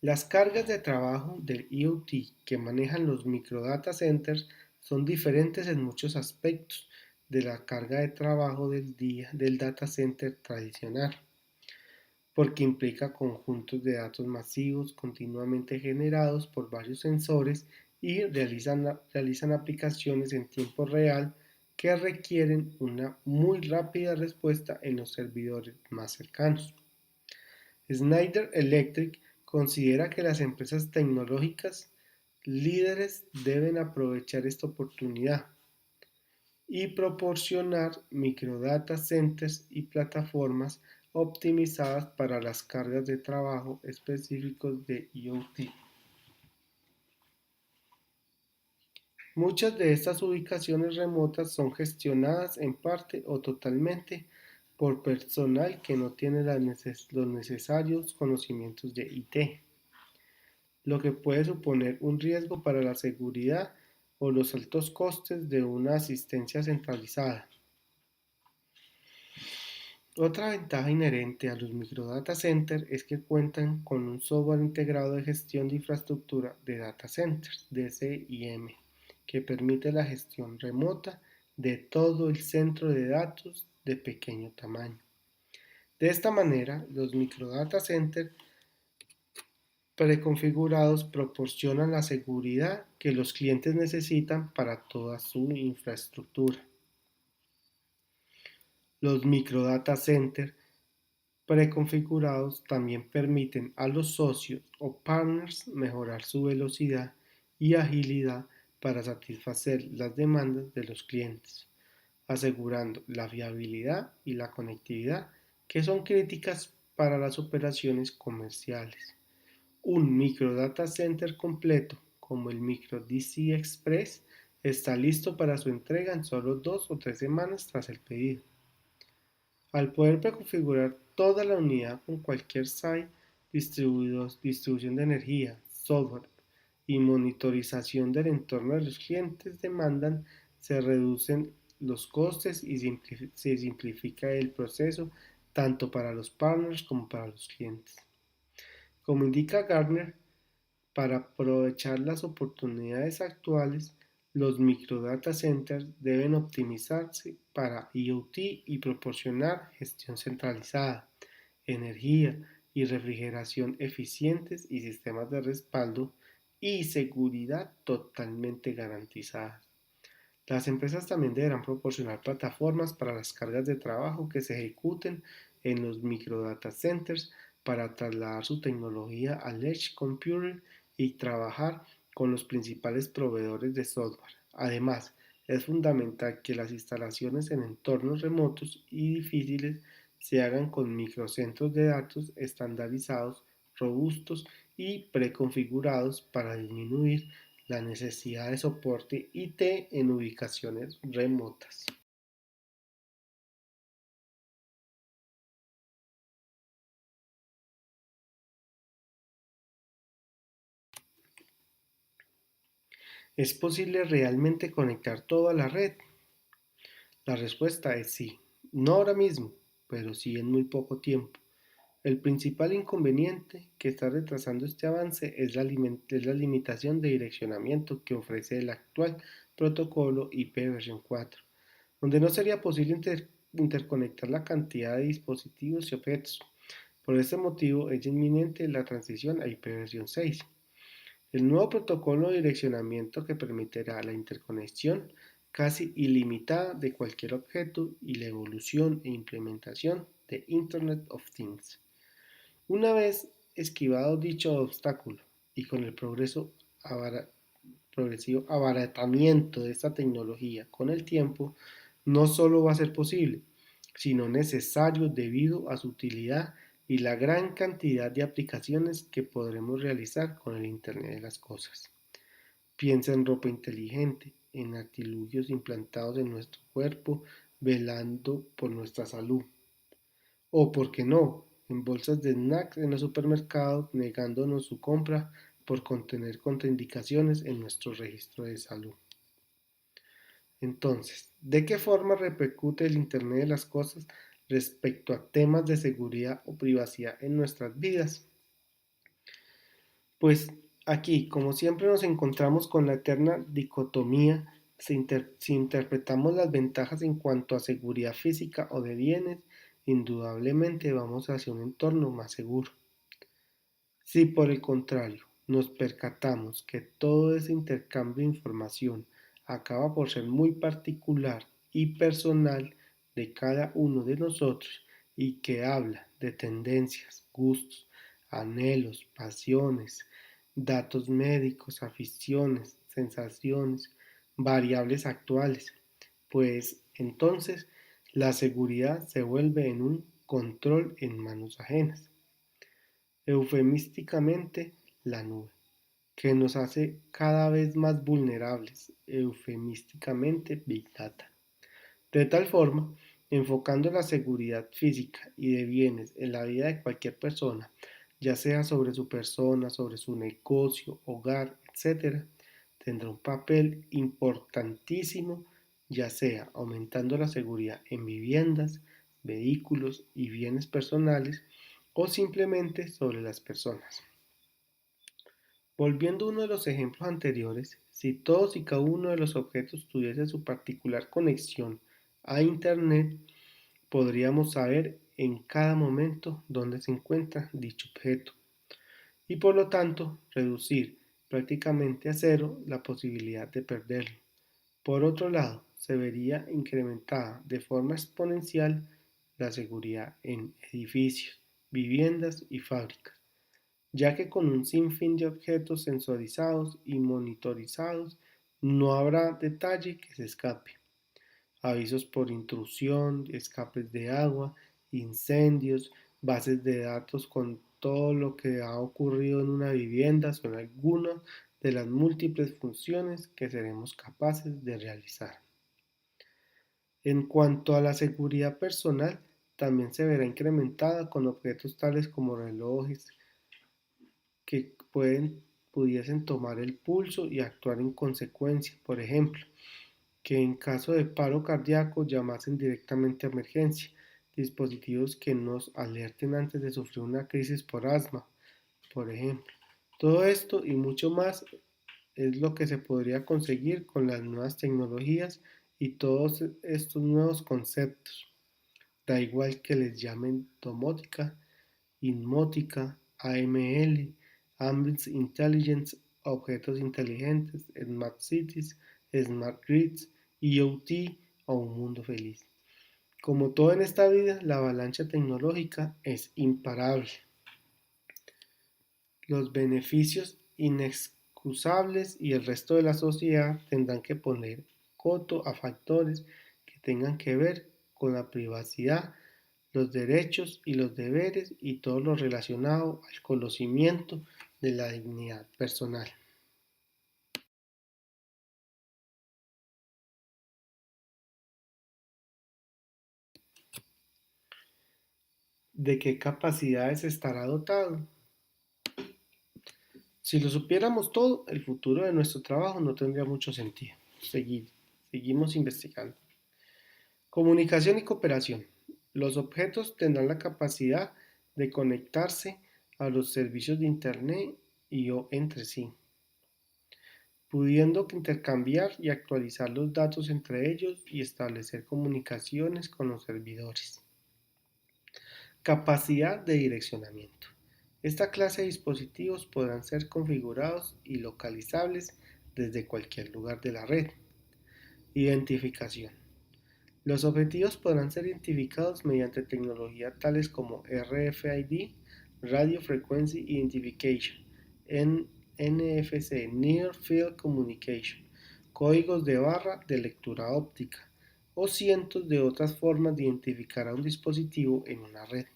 Las cargas de trabajo del IoT que manejan los microdata centers son diferentes en muchos aspectos de la carga de trabajo del data center tradicional, porque implica conjuntos de datos masivos continuamente generados por varios sensores y realizan aplicaciones en tiempo real que requieren una muy rápida respuesta en los servidores más cercanos. Schneider Electric considera que las empresas tecnológicas líderes deben aprovechar esta oportunidad y proporcionar microdata centers y plataformas optimizadas para las cargas de trabajo específicos de IoT. Muchas de estas ubicaciones remotas son gestionadas en parte o totalmente por personal que no tiene los necesarios conocimientos de IT, lo que puede suponer un riesgo para la seguridad o los altos costes de una asistencia centralizada. Otra ventaja inherente a los microdata centers es que cuentan con un software integrado de gestión de infraestructura de data centers, DCIM, que permite la gestión remota de todo el centro de datos de pequeño tamaño. De esta manera, los microdata centers preconfigurados proporcionan la seguridad que los clientes necesitan para toda su infraestructura. Los microdata centers preconfigurados también permiten a los socios o partners mejorar su velocidad y agilidad para satisfacer las demandas de los clientes, asegurando la fiabilidad y la conectividad que son críticas para las operaciones comerciales. Un microdata center completo, como el Micro DC Express, está listo para su entrega en solo 2 o 3 semanas tras el pedido. Al poder preconfigurar toda la unidad con cualquier site, distribución de energía, software y monitorización del entorno de los clientes demandan, se reducen los costes y se simplifica el proceso tanto para los partners como para los clientes. Como indica Gartner, para aprovechar las oportunidades actuales, los microdata centers deben optimizarse para IoT y proporcionar gestión centralizada, energía y refrigeración eficientes y sistemas de respaldo y seguridad totalmente garantizadas. Las empresas también deberán proporcionar plataformas para las cargas de trabajo que se ejecuten en los microdata centers para trasladar su tecnología al Edge Computing y trabajar con los principales proveedores de software. Además, es fundamental que las instalaciones en entornos remotos y difíciles se hagan con microcentros de datos estandarizados, robustos y preconfigurados para disminuir la necesidad de soporte IT en ubicaciones remotas. ¿Es posible realmente conectar todo a la red? La respuesta es sí. No ahora mismo, pero sí en muy poco tiempo. El principal inconveniente que está retrasando este avance es la limitación de direccionamiento que ofrece el actual protocolo IP versión 4, donde no sería posible interconectar la cantidad de dispositivos y objetos. Por este motivo es inminente la transición a IP versión 6. El nuevo protocolo de direccionamiento que permitirá la interconexión casi ilimitada de cualquier objeto y la evolución e implementación de Internet of Things. Una vez esquivado dicho obstáculo y con el progresivo abaratamiento de esta tecnología con el tiempo, no solo va a ser posible, sino necesario debido a su utilidad y la gran cantidad de aplicaciones que podremos realizar con el Internet de las Cosas. Piensa en ropa inteligente, en artilugios implantados en nuestro cuerpo, velando por nuestra salud. O, por qué no, en bolsas de snacks en los supermercados, negándonos su compra por contener contraindicaciones en nuestro registro de salud. Entonces, ¿de qué forma repercute el Internet de las Cosas respecto a temas de seguridad o privacidad en nuestras vidas? Pues aquí, como siempre, nos encontramos con la eterna dicotomía si interpretamos las ventajas en cuanto a seguridad física o de bienes, indudablemente vamos hacia un entorno más seguro. Si por el contrario nos percatamos que todo ese intercambio de información acaba por ser muy particular y personal de cada uno de nosotros y que habla de tendencias, gustos, anhelos, pasiones, datos médicos, aficiones, sensaciones, variables actuales, pues entonces la seguridad se vuelve en un control en manos ajenas. Eufemísticamente, la nube, que nos hace cada vez más vulnerables, eufemísticamente Big Data. De tal forma, enfocando la seguridad física y de bienes en la vida de cualquier persona, ya sea sobre su persona, sobre su negocio, hogar, etc., tendrá un papel importantísimo, ya sea aumentando la seguridad en viviendas, vehículos y bienes personales, o simplemente sobre las personas. Volviendo a uno de los ejemplos anteriores, si todos y cada uno de los objetos tuviese su particular conexión a Internet, podríamos saber en cada momento dónde se encuentra dicho objeto y por lo tanto reducir prácticamente a cero la posibilidad de perderlo. Por otro lado, se vería incrementada de forma exponencial la seguridad en edificios, viviendas y fábricas, ya que con un sinfín de objetos sensorizados y monitorizados no habrá detalle que se escape. Avisos por intrusión, escapes de agua, incendios, bases de datos con todo lo que ha ocurrido en una vivienda son algunas de las múltiples funciones que seremos capaces de realizar. En cuanto a la seguridad personal, también se verá incrementada con objetos tales como relojes que pudiesen tomar el pulso y actuar en consecuencia. Por ejemplo, que en caso de paro cardíaco llamasen directamente a emergencia, dispositivos que nos alerten antes de sufrir una crisis por asma, por ejemplo. Todo esto y mucho más es lo que se podría conseguir con las nuevas tecnologías y todos estos nuevos conceptos. Da igual que les llamen domótica, inmótica, AML, Ambient Intelligence, objetos inteligentes, Smart Cities, Smart Grids, IoT o un mundo feliz. Como todo en esta vida, la avalancha tecnológica es imparable. Los beneficios inexcusables y el resto de la sociedad tendrán que poner coto a factores que tengan que ver con la privacidad, los derechos y los deberes y todo lo relacionado al conocimiento de la dignidad personal. ¿De qué capacidades estará dotado? Si lo supiéramos todo, el futuro de nuestro trabajo no tendría mucho sentido. Seguimos investigando. Comunicación y cooperación. Los objetos tendrán la capacidad de conectarse a los servicios de Internet y o entre sí, pudiendo intercambiar y actualizar los datos entre ellos y establecer comunicaciones con los servidores. Capacidad de direccionamiento. Esta clase de dispositivos podrán ser configurados y localizables desde cualquier lugar de la red. Identificación. Los objetivos podrán ser identificados mediante tecnología tales como RFID, Radio Frequency Identification, NFC, Near Field Communication, códigos de barra de lectura óptica o cientos de otras formas de identificar a un dispositivo en una red.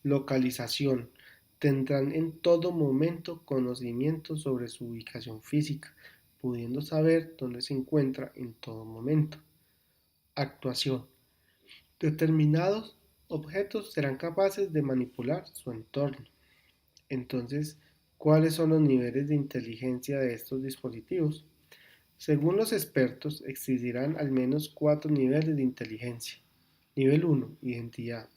Localización. Tendrán en todo momento conocimiento sobre su ubicación física, pudiendo saber dónde se encuentra en todo momento. Actuación. Determinados objetos serán capaces de manipular su entorno. Entonces, ¿cuáles son los niveles de inteligencia de estos dispositivos? Según los expertos, existirán al menos 4 niveles de inteligencia. Nivel 1. Identidad.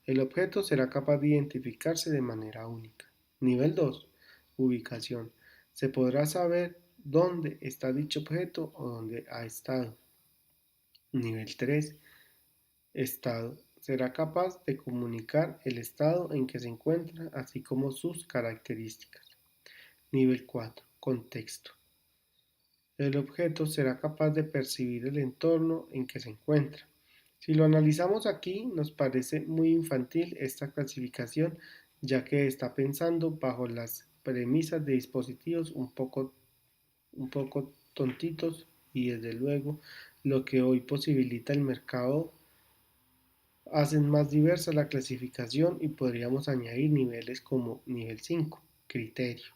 El objeto será capaz de identificarse de manera única. Nivel 2. Ubicación. Se podrá saber dónde está dicho objeto o dónde ha estado. Nivel 3. Estado. Será capaz de comunicar el estado en que se encuentra, así como sus características. Nivel 4. Contexto. El objeto será capaz de percibir el entorno en que se encuentra. Si lo analizamos aquí, nos parece muy infantil esta clasificación, ya que está pensando bajo las premisas de dispositivos un poco tontitos y desde luego lo que hoy posibilita el mercado hacen más diversa la clasificación y podríamos añadir niveles como nivel 5, criterio.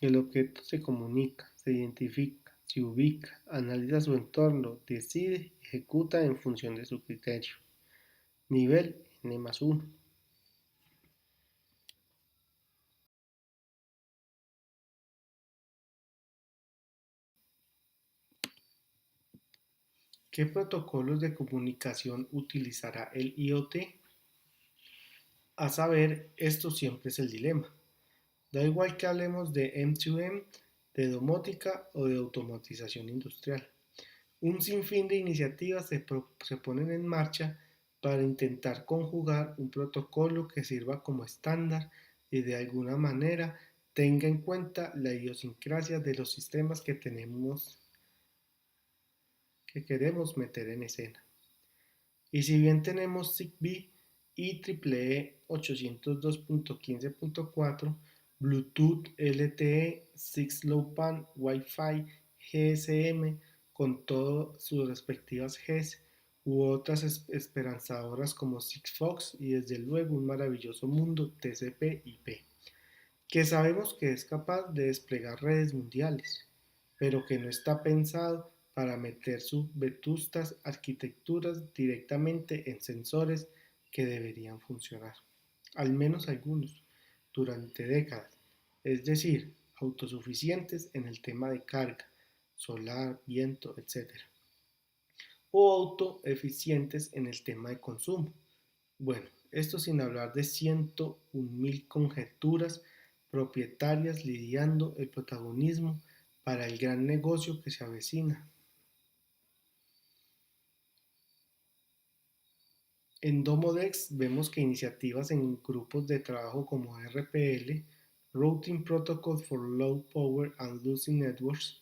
El objeto se comunica, se identifica, se ubica, analiza su entorno, decide, ejecuta en función de su criterio. Nivel N+1. ¿Qué protocolos de comunicación utilizará el IoT? A saber, esto siempre es el dilema. Da igual que hablemos de M2M, de domótica o de automatización industrial. Un sinfín de iniciativas se ponen en marcha para intentar conjugar un protocolo que sirva como estándar y de alguna manera tenga en cuenta la idiosincrasia de los sistemas que queremos meter en escena. Y si bien tenemos Zigbee, IEEE 802.15.4, Bluetooth LTE, 6LowPan, Wi-Fi, GSM, con todas sus respectivas Gs, u otras esperanzadoras como Sigfox y desde luego un maravilloso mundo TCP/IP, que sabemos que es capaz de desplegar redes mundiales, pero que no está pensado para meter sus vetustas arquitecturas directamente en sensores que deberían funcionar, al menos algunos, durante décadas, es decir, autosuficientes en el tema de carga, solar, viento, etc., o autoeficientes en el tema de consumo. Bueno, esto sin hablar de 101.000 conjeturas propietarias lidiando el protagonismo para el gran negocio que se avecina. En Domodex vemos que iniciativas en grupos de trabajo como RPL, Routing Protocol for Low Power and Lossy Networks,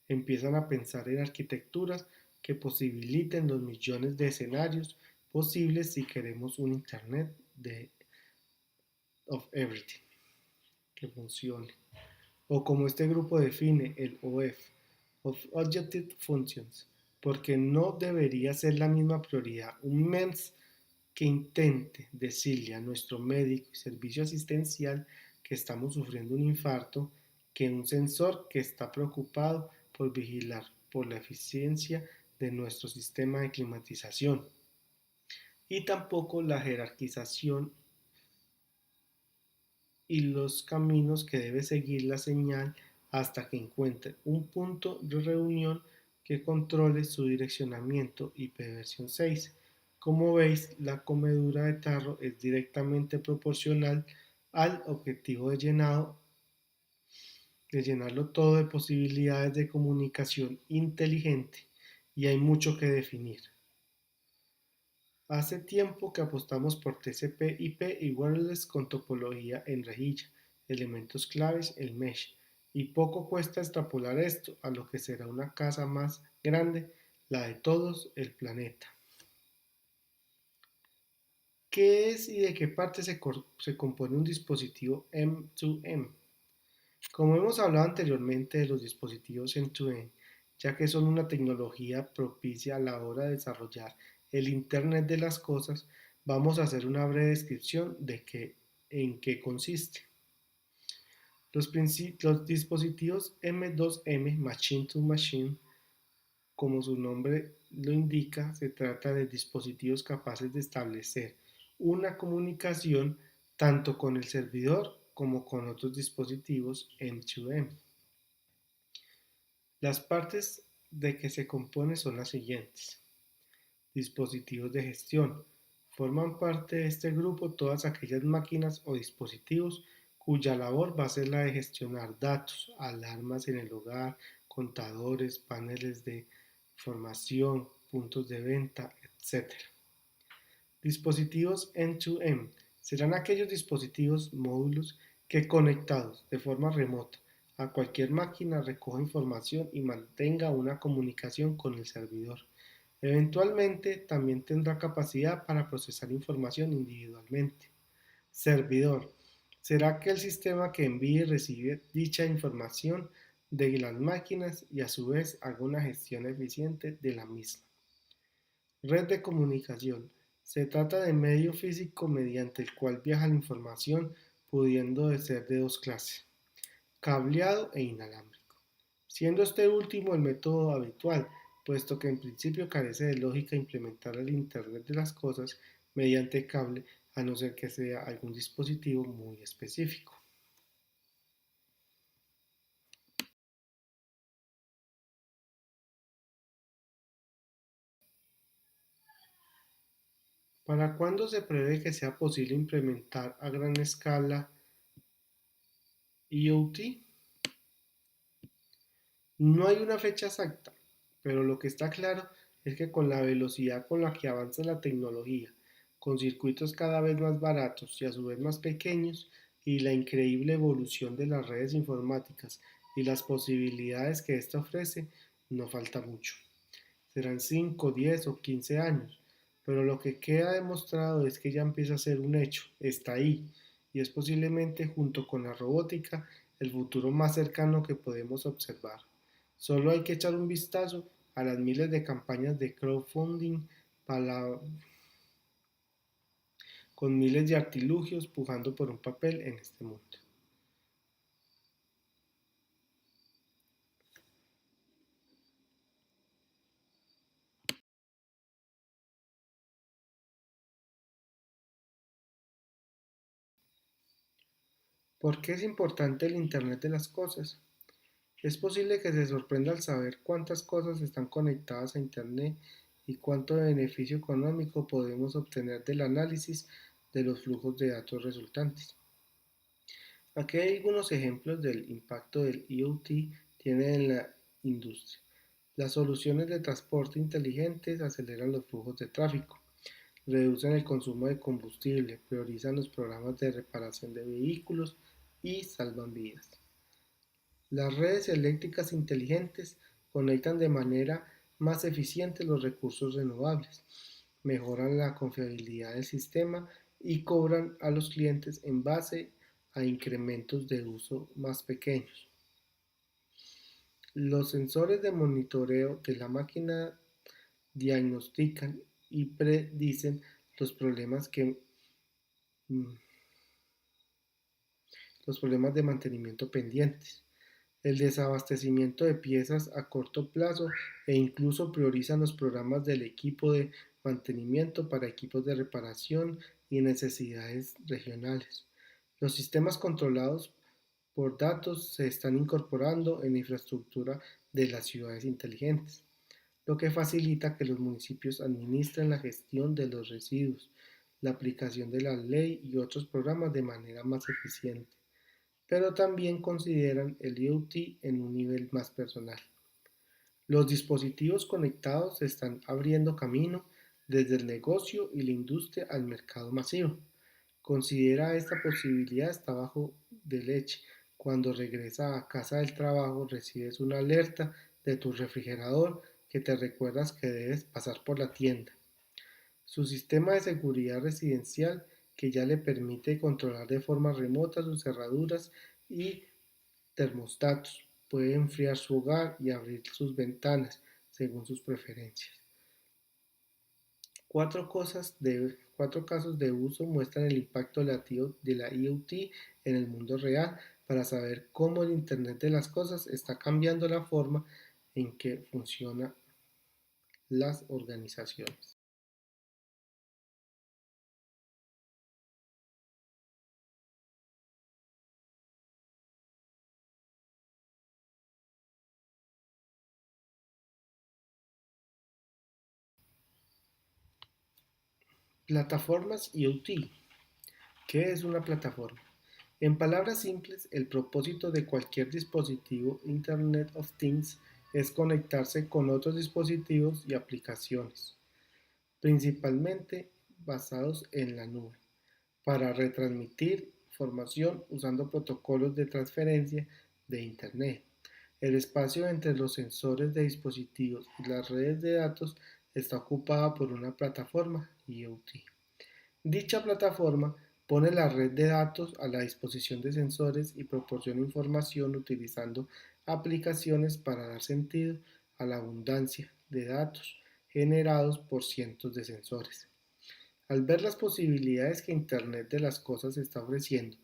empiezan a pensar en arquitecturas que posibiliten los millones de escenarios posibles si queremos un Internet of Everything que funcione. O como este grupo define el OF, of Objective Functions, porque no debería ser la misma prioridad un MEMS que intente decirle a nuestro médico y servicio asistencial que estamos sufriendo un infarto que un sensor que está preocupado por vigilar por la eficiencia de nuestro sistema de climatización. Y tampoco la jerarquización y los caminos que debe seguir la señal hasta que encuentre un punto de reunión que controle su direccionamiento IPv6. Como veis, la comedura de tarro es directamente proporcional al objetivo de llenarlo todo de posibilidades de comunicación inteligente, y hay mucho que definir. Hace tiempo que apostamos por TCP/IP y wireless con topología en rejilla, elementos claves, el mesh, y poco cuesta extrapolar esto a lo que será una casa más grande, la de todos el planeta. ¿Qué es y de qué parte se compone un dispositivo M2M? Como hemos hablado anteriormente de los dispositivos end-to-end, ya que son una tecnología propicia a la hora de desarrollar el Internet de las cosas, vamos a hacer una breve descripción de en qué consiste. Los dispositivos M2M, Machine to Machine, como su nombre lo indica, se trata de dispositivos capaces de establecer una comunicación tanto con el servidor como con otros dispositivos M2M. Las partes de que se compone son las siguientes. Dispositivos de gestión. Forman parte de este grupo todas aquellas máquinas o dispositivos cuya labor va a ser la de gestionar datos, alarmas en el hogar, contadores, paneles de información, puntos de venta, etc. Dispositivos end-to-end serán aquellos dispositivos, módulos, que conectados de forma remota a cualquier máquina recoja información y mantenga una comunicación con el servidor. Eventualmente también tendrá capacidad para procesar información individualmente. Servidor. Será aquel sistema que envíe y recibe dicha información de las máquinas y a su vez haga una gestión eficiente de la misma. Red de comunicación. Se trata de medio físico mediante el cual viaja la información, pudiendo ser de dos clases: cableado e inalámbrico, siendo este último el método habitual, puesto que en principio carece de lógica implementar el Internet de las cosas mediante cable, a no ser que sea algún dispositivo muy específico. ¿Para cuándo se prevé que sea posible implementar a gran escala IoT? No hay una fecha exacta, pero lo que está claro es que con la velocidad con la que avanza la tecnología, con circuitos cada vez más baratos y a su vez más pequeños, y la increíble evolución de las redes informáticas y las posibilidades que ésta ofrece, no falta mucho. Serán 5, 10 o 15 años, pero lo que queda demostrado es que ya empieza a ser un hecho, está ahí, y es posiblemente junto con la robótica el futuro más cercano que podemos observar. Solo hay que echar un vistazo a las miles de campañas de crowdfunding para, con miles de artilugios pujando por un papel en este mundo. ¿Por qué es importante el Internet de las cosas? Es posible que se sorprenda al saber cuántas cosas están conectadas a Internet y cuánto beneficio económico podemos obtener del análisis de los flujos de datos resultantes. Aquí hay algunos ejemplos del impacto del IoT tiene en la industria. Las soluciones de transporte inteligentes aceleran los flujos de tráfico, reducen el consumo de combustible, priorizan los programas de reparación de vehículos y salvan vidas. Las redes eléctricas inteligentes conectan de manera más eficiente los recursos renovables, mejoran la confiabilidad del sistema y cobran a los clientes en base a incrementos de uso más pequeños. Los sensores de monitoreo de la máquina diagnostican y predicen los problemas que mm, los problemas de mantenimiento pendientes, el desabastecimiento de piezas a corto plazo e incluso priorizan los programas del equipo de mantenimiento para equipos de reparación y necesidades regionales. Los sistemas controlados por datos se están incorporando en la infraestructura de las ciudades inteligentes, lo que facilita que los municipios administren la gestión de los residuos, la aplicación de la ley y otros programas de manera más eficiente, pero también consideran el IoT en un nivel más personal. Los dispositivos conectados están abriendo camino desde el negocio y la industria al mercado masivo. Considera esta posibilidad está bajo de leche. Cuando regresa a casa del trabajo recibes una alerta de tu refrigerador que te recuerdas que debes pasar por la tienda. Su sistema de seguridad residencial que ya le permite controlar de forma remota sus cerraduras y termostatos. Puede enfriar su hogar y abrir sus ventanas según sus preferencias. Cuatro casos de uso muestran el impacto de la IoT en el mundo real para saber cómo el Internet de las cosas está cambiando la forma en que funcionan las organizaciones. Plataformas IoT. ¿Qué es una plataforma? En palabras simples, el propósito de cualquier dispositivo Internet of Things es conectarse con otros dispositivos y aplicaciones, principalmente basados en la nube, para retransmitir información usando protocolos de transferencia de Internet. El espacio entre los sensores de dispositivos y las redes de datos está ocupada por una plataforma IoT. Dicha plataforma pone la red de datos a la disposición de sensores y proporciona información utilizando aplicaciones para dar sentido a la abundancia de datos generados por cientos de sensores. Al ver las posibilidades que Internet de las cosas está ofreciendo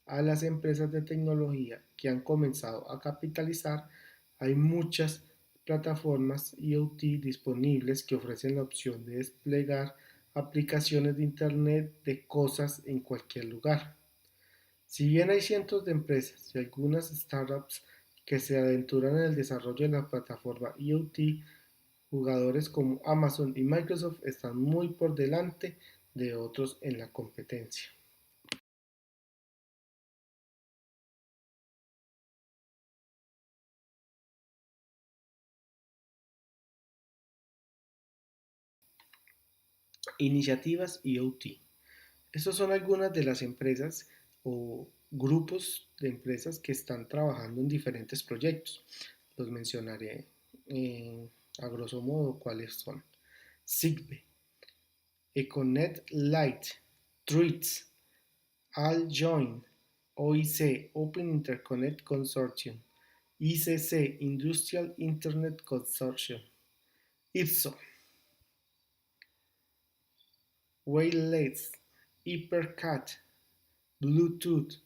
a las empresas de tecnología que han comenzado a capitalizar, hay muchas plataformas IoT disponibles que ofrecen la opción de desplegar aplicaciones de Internet de cosas en cualquier lugar. Si bien hay cientos de empresas y algunas startups que se aventuran en el desarrollo de la plataforma IoT, jugadores como Amazon y Microsoft están muy por delante de otros en la competencia. Iniciativas IoT. Estas son algunas de las empresas o grupos de empresas que están trabajando en diferentes proyectos. Los mencionaré a grosso modo cuáles son. Zigbee, Econet Lite, Threads, AllJoyn, OIC Open Interconnect Consortium, ICC Industrial Internet Consortium, IPSO, Wireless, HyperCat, Bluetooth,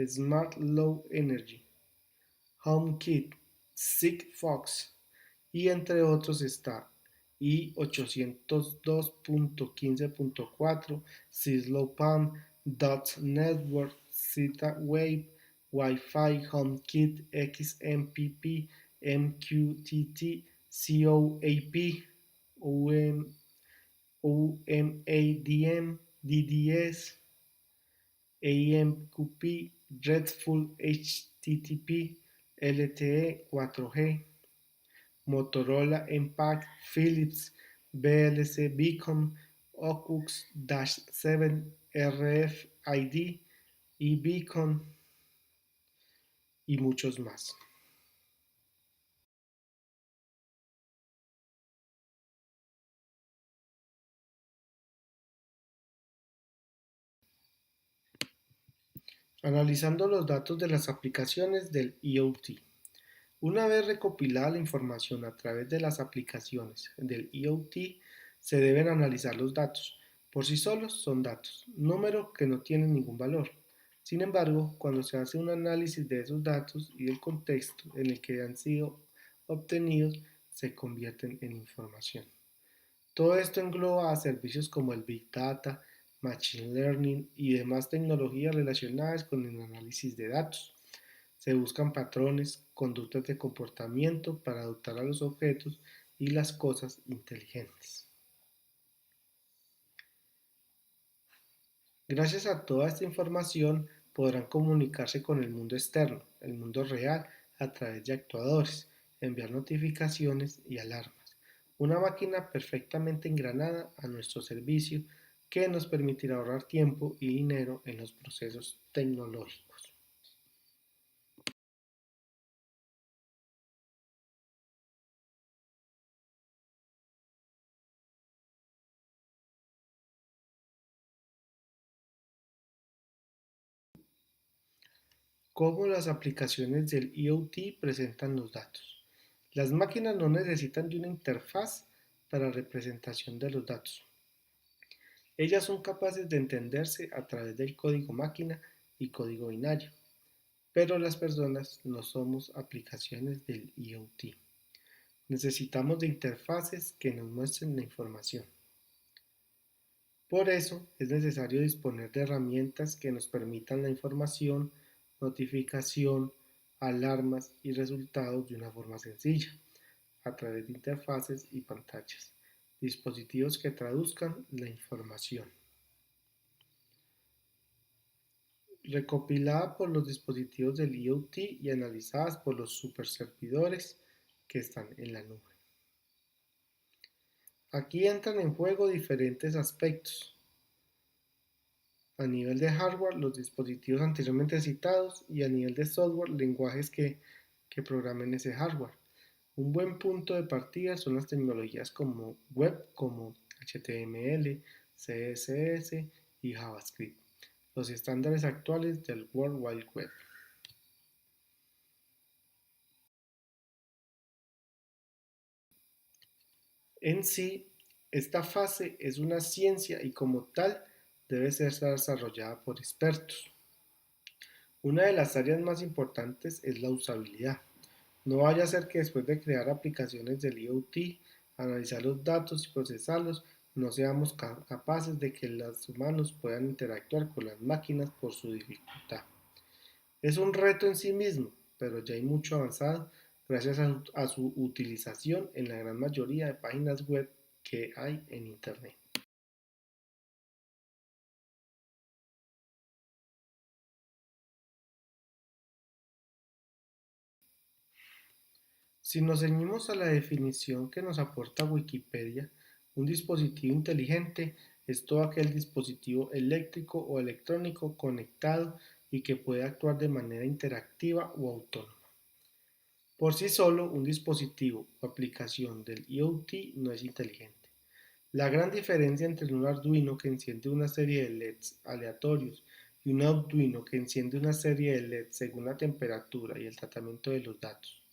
Smart Low Energy, HomeKit, Sigfox y entre otros está i802.15.4, Syslopan, Dot Network, Z-Wave, Wi-Fi, HomeKit, XMPP, MQTT, COAP, UMADM, DDS, AMQP, RESTful HTTP, LTE 4G, Motorola Impact, Philips, VLC Beacon, Oculus-7 RFID y Beacon y muchos más. Analizando los datos de las aplicaciones del IoT. Una vez recopilada la información a través de las aplicaciones del IoT, se deben analizar los datos. Por sí solos son datos, número que no tienen ningún valor. Sin embargo, cuando se hace un análisis de esos datos y del contexto en el que han sido obtenidos, se convierten en información. Todo esto engloba a servicios como el Big Data, Machine Learning y demás tecnologías relacionadas con el análisis de datos. Se buscan patrones, conductas de comportamiento para adoptar a los objetos y las cosas inteligentes. Gracias a toda esta información podrán comunicarse con el mundo externo, el mundo real, a través de actuadores, enviar notificaciones y alarmas. Una máquina perfectamente engranada a nuestro servicio que nos permitirá ahorrar tiempo y dinero en los procesos tecnológicos. Cómo las aplicaciones del IoT presentan los datos. Las máquinas no necesitan de una interfaz para representación de los datos. Ellas son capaces de entenderse a través del código máquina y código binario, pero las personas no somos aplicaciones del IoT. Necesitamos de interfaces que nos muestren la información. Por eso es necesario disponer de herramientas que nos permitan la información, notificación, alarmas y resultados de una forma sencilla, a través de interfaces y pantallas, dispositivos que traduzcan la información. Recopilada por los dispositivos del IoT y analizadas por los superservidores que están en la nube. Aquí entran en juego diferentes aspectos. A nivel de hardware, los dispositivos anteriormente citados y a nivel de software, lenguajes que programen ese hardware. Un buen punto de partida son las tecnologías como web, como HTML, CSS y JavaScript, los estándares actuales del World Wide Web. En sí, Esta fase es una ciencia y como tal debe ser desarrollada por expertos. Una de las áreas más importantes es la usabilidad. No vaya a ser que después de crear aplicaciones del IoT, analizar los datos y procesarlos, no seamos capaces de que los humanos puedan interactuar con las máquinas por su dificultad. Es un reto en sí mismo, pero ya hay mucho avanzado gracias a su utilización en la gran mayoría de páginas web que hay en Internet. Si nos ceñimos a la definición que nos aporta Wikipedia, un dispositivo inteligente es todo aquel dispositivo eléctrico o electrónico conectado y que puede actuar de manera interactiva o autónoma. Por sí solo, un dispositivo o aplicación del IoT no es inteligente. La gran diferencia entre un Arduino que enciende una serie de LEDs aleatorios y un Arduino que enciende una serie de LEDs según la temperatura y el tratamiento de los datos.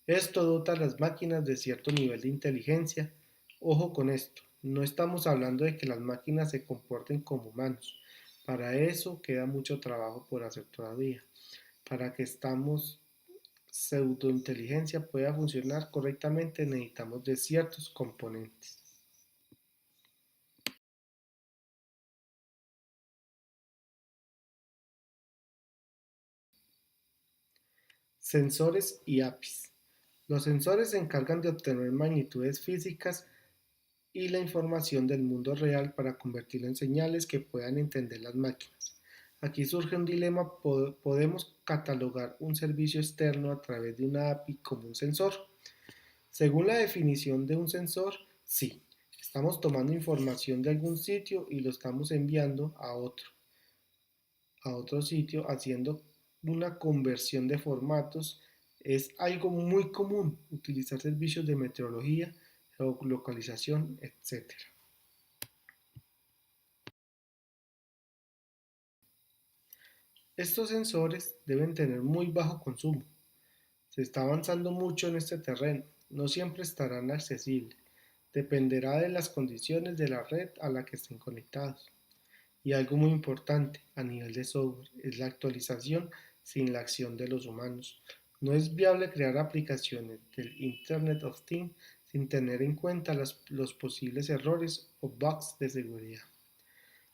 Esto dota a las máquinas de cierto nivel de inteligencia. Ojo con esto, no estamos hablando de que las máquinas se comporten como humanos. Para eso queda mucho trabajo por hacer todavía. Para que esta pseudointeligencia pueda funcionar correctamente necesitamos de ciertos componentes. Sensores y APIs. Los sensores se encargan de obtener magnitudes físicas y la información del mundo real para convertirlo en señales que puedan entender las máquinas. Aquí surge un dilema, podemos catalogar un servicio externo a través de una API como un sensor. Según la definición de un sensor, sí, estamos tomando información de algún sitio y lo estamos enviando a otro sitio haciendo una conversión de formatos. Es algo muy común utilizar servicios de meteorología, geolocalización, etc. Estos sensores deben tener muy bajo consumo. Se está avanzando mucho en este terreno, no siempre estarán accesibles, dependerá de las condiciones de la red a la que estén conectados. Y algo muy importante a nivel de software es la actualización sin la acción de los humanos. No es viable crear aplicaciones del Internet of Things sin tener en cuenta los posibles errores o bugs de seguridad.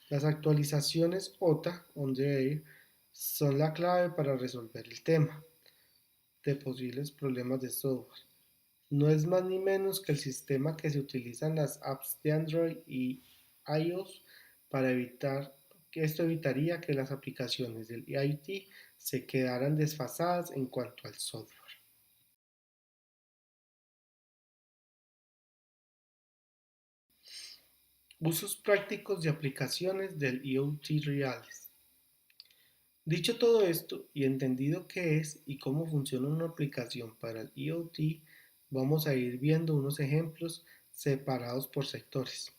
Las actualizaciones OTA, on the air, son la clave para resolver el tema de posibles problemas de software. No es más ni menos que el sistema que se utiliza en las apps de Android y iOS para evitar que esto evitaría que las aplicaciones del IoT se quedaran desfasadas en cuanto al software. Usos prácticos de aplicaciones del IoT reales. Dicho todo esto y entendido qué es y cómo funciona una aplicación para el IoT, vamos a ir viendo unos ejemplos separados por sectores.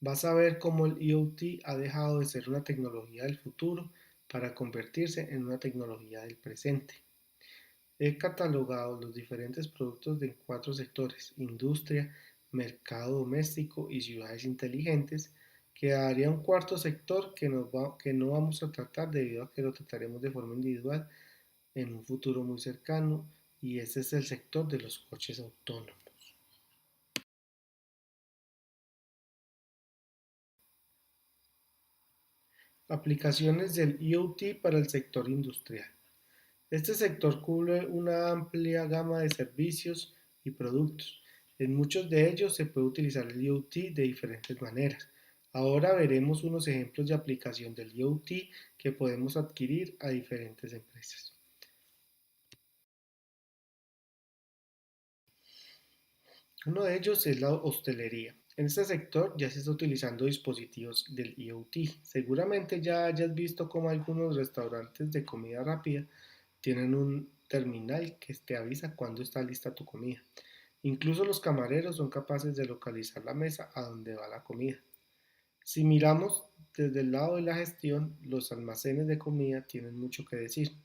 Vas a ver cómo el IoT ha dejado de ser una tecnología del futuro para convertirse en una tecnología del presente. He catalogado los diferentes productos de 4 sectores: industria, mercado doméstico y ciudades inteligentes. Quedaría un cuarto sector que no vamos a tratar debido a que lo trataremos de forma individual en un futuro muy cercano, y ese es el sector de los coches autónomos. Aplicaciones del IoT para el sector industrial. Este sector cubre una amplia gama de servicios y productos. En muchos de ellos se puede utilizar el IoT de diferentes maneras. Ahora veremos unos ejemplos de aplicación del IoT que podemos adquirir a diferentes empresas. Uno de ellos es la hostelería. En este sector ya se está utilizando dispositivos del IoT. Seguramente ya hayas visto cómo algunos restaurantes de comida rápida tienen un terminal que te avisa cuando está lista tu comida. Incluso los camareros son capaces de localizar la mesa a donde va la comida. Si miramos desde el lado de la gestión, los almacenes de comida tienen mucho que decir.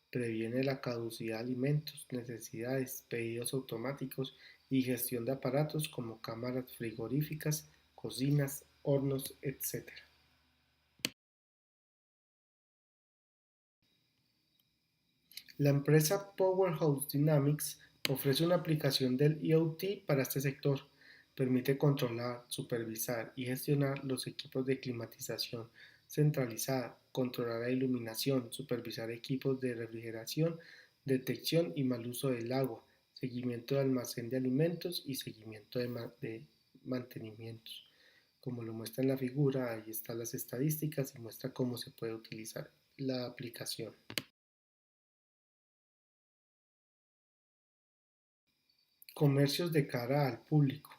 Previene la caducidad de alimentos, necesidades, pedidos automáticos y gestión de aparatos como cámaras frigoríficas, cocinas, hornos, etc. La empresa Powerhouse Dynamics ofrece una aplicación del IoT para este sector. Permite controlar, supervisar y gestionar los equipos de climatización centralizada, controlar la iluminación, supervisar equipos de refrigeración, detección y mal uso del agua, seguimiento de almacén de alimentos y seguimiento de mantenimientos. Como lo muestra en la figura, ahí están las estadísticas y muestra cómo se puede utilizar la aplicación. Comercios de cara al público.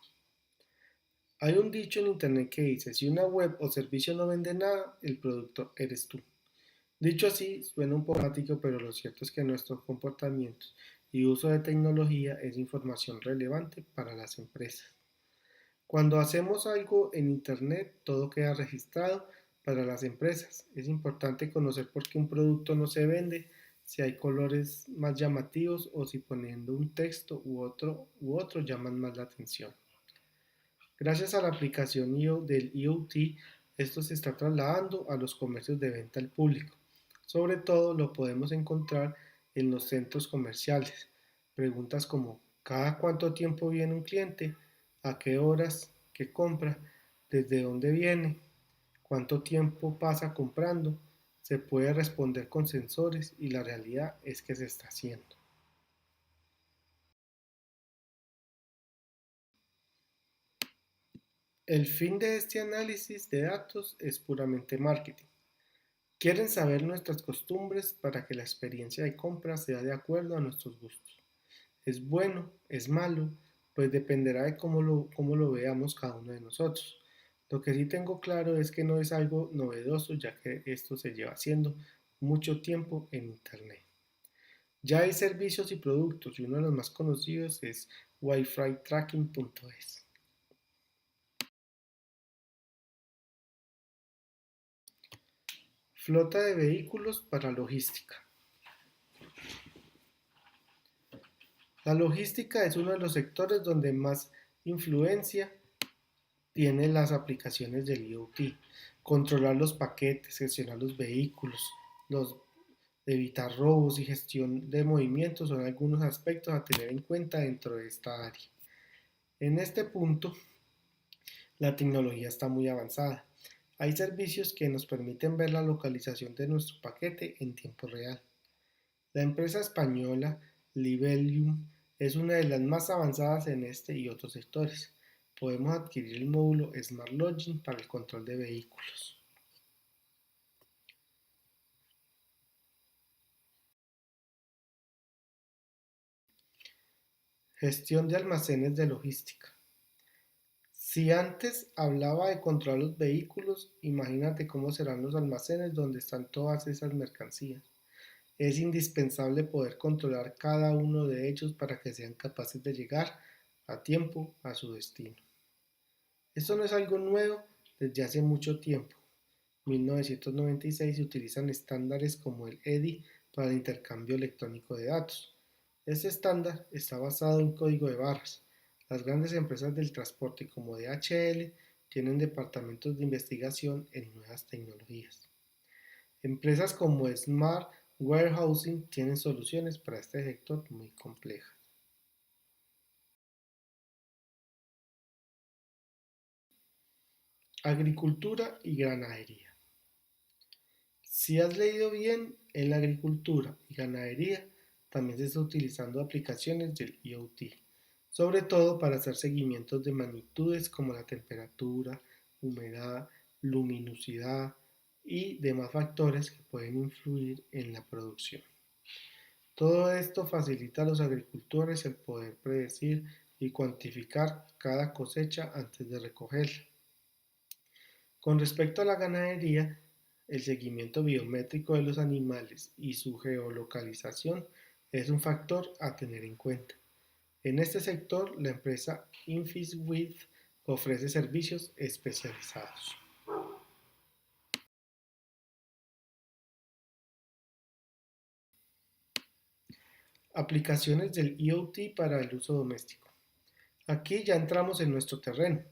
Hay un dicho en internet que dice, si una web o servicio no vende nada, el producto eres tú. Dicho así, suena un poco dramático, pero lo cierto es que nuestros comportamientos y uso de tecnología es información relevante para las empresas. Cuando hacemos algo en internet, todo queda registrado para las empresas. Es importante conocer por qué un producto no se vende, si hay colores más llamativos o si poniendo un texto u otro llaman más la atención. Gracias a la aplicación del IoT, esto se está trasladando a los comercios de venta al público. Sobre todo lo podemos encontrar en los centros comerciales. Preguntas como ¿cada cuánto tiempo viene un cliente? ¿A qué horas? ¿Qué compra? ¿Desde dónde viene? ¿Cuánto tiempo pasa comprando? Se puede responder con sensores y la realidad es que se está haciendo. El fin de este análisis de datos es puramente marketing. Quieren saber nuestras costumbres para que la experiencia de compra sea de acuerdo a nuestros gustos. ¿Es bueno? ¿Es malo? Pues dependerá de cómo lo veamos cada uno de nosotros. Lo que sí tengo claro es que no es algo novedoso, ya que esto se lleva haciendo mucho tiempo en Internet. Ya hay servicios y productos y uno de los más conocidos es wifitracking.es. Flota de vehículos para logística. La logística es uno de los sectores donde más influencia tienen las aplicaciones del IoT. Controlar los paquetes, gestionar los vehículos, evitar robos y gestión de movimientos son algunos aspectos a tener en cuenta dentro de esta área. En este punto, la tecnología está muy avanzada. Hay servicios que nos permiten ver la localización de nuestro paquete en tiempo real. La empresa española Libelium es una de las más avanzadas en este y otros sectores. Podemos adquirir el módulo Smart Login para el control de vehículos. Gestión de almacenes de logística. Si antes hablaba de controlar los vehículos, imagínate cómo serán los almacenes donde están todas esas mercancías. Es indispensable poder controlar cada uno de ellos para que sean capaces de llegar a tiempo a su destino. Esto no es algo nuevo desde hace mucho tiempo. En 1996 se utilizan estándares como el EDI para el intercambio electrónico de datos. Este estándar está basado en código de barras. Las grandes empresas del transporte como DHL tienen departamentos de investigación en nuevas tecnologías. Empresas como Smart Warehousing tienen soluciones para este sector muy complejas. Agricultura y ganadería. Si has leído bien, en la agricultura y ganadería también se está utilizando aplicaciones del IoT, sobre todo para hacer seguimientos de magnitudes como la temperatura, humedad, luminosidad y demás factores que pueden influir en la producción. Todo esto facilita a los agricultores el poder predecir y cuantificar cada cosecha antes de recogerla. Con respecto a la ganadería, el seguimiento biométrico de los animales y su geolocalización es un factor a tener en cuenta. En este sector, la empresa InfisWith ofrece servicios especializados. Aplicaciones del IoT para el uso doméstico. Aquí ya entramos en nuestro terreno.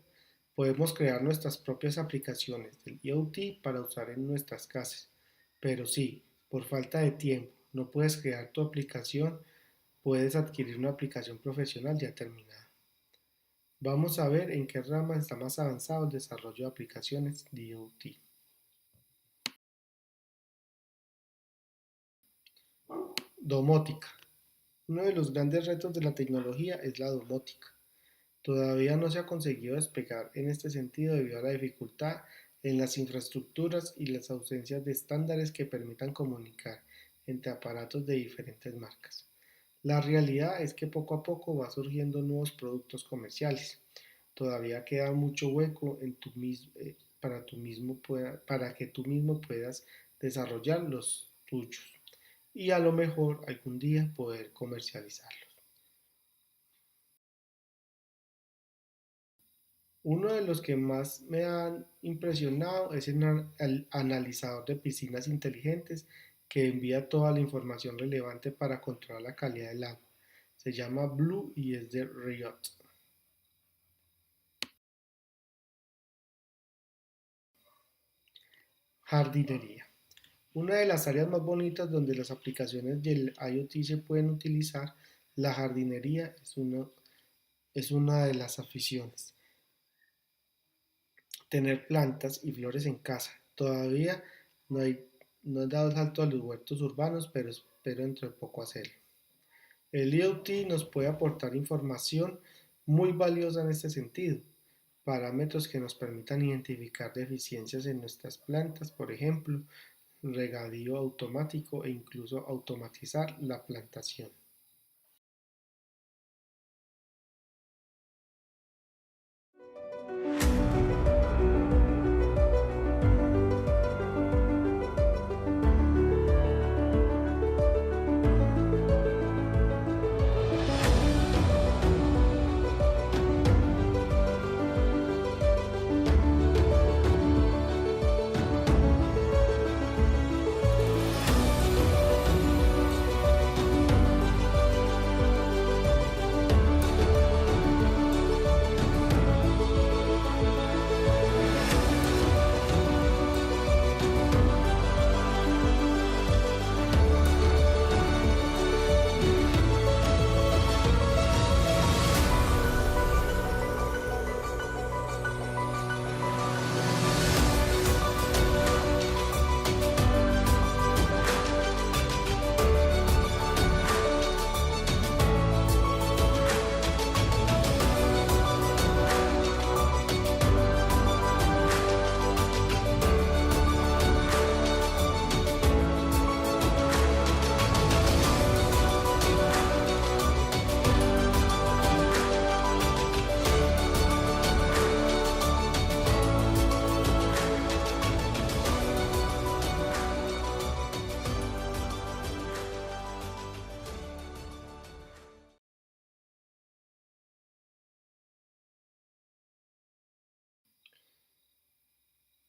Podemos crear nuestras propias aplicaciones del IoT para usar en nuestras casas. Pero sí, por falta de tiempo, no puedes crear tu aplicación, puedes adquirir una aplicación profesional ya terminada. Vamos a ver en qué rama está más avanzado el desarrollo de aplicaciones de IoT. Domótica. Uno de los grandes retos de la tecnología es la domótica. Todavía no se ha conseguido despegar en este sentido debido a la dificultad en las infraestructuras y las ausencias de estándares que permitan comunicar entre aparatos de diferentes marcas. La realidad es que poco a poco va surgiendo nuevos productos comerciales. Todavía queda mucho hueco para que tú mismo puedas desarrollar los tuyos y a lo mejor algún día poder comercializarlos. Uno de los que más me han impresionado es el analizador de piscinas inteligentes que envía toda la información relevante para controlar la calidad del agua. Se llama Blue y es de Riot. Jardinería. Una de las áreas más bonitas donde las aplicaciones del IoT se pueden utilizar, la jardinería es una de las aficiones. Tener plantas y flores en casa. Todavía no he dado el salto a los huertos urbanos, pero espero dentro de poco hacerlo. El IoT nos puede aportar información muy valiosa en este sentido. Parámetros que nos permitan identificar deficiencias en nuestras plantas, por ejemplo, regadío automático e incluso automatizar la plantación.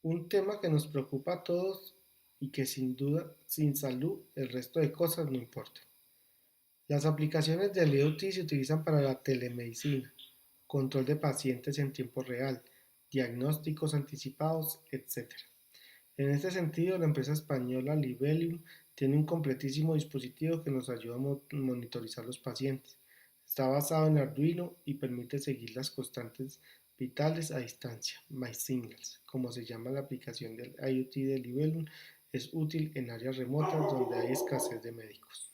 Un tema que nos preocupa a todos y que sin duda, sin salud, el resto de cosas no importa. Las aplicaciones del IoT se utilizan para la telemedicina, control de pacientes en tiempo real, diagnósticos anticipados, etc. En este sentido, la empresa española Libelium tiene un completísimo dispositivo que nos ayuda a monitorizar los pacientes. Está basado en Arduino y permite seguir las constantes vitales a distancia, MySignals, como se llama la aplicación del IoT de Libelium, es útil en áreas remotas donde hay escasez de médicos.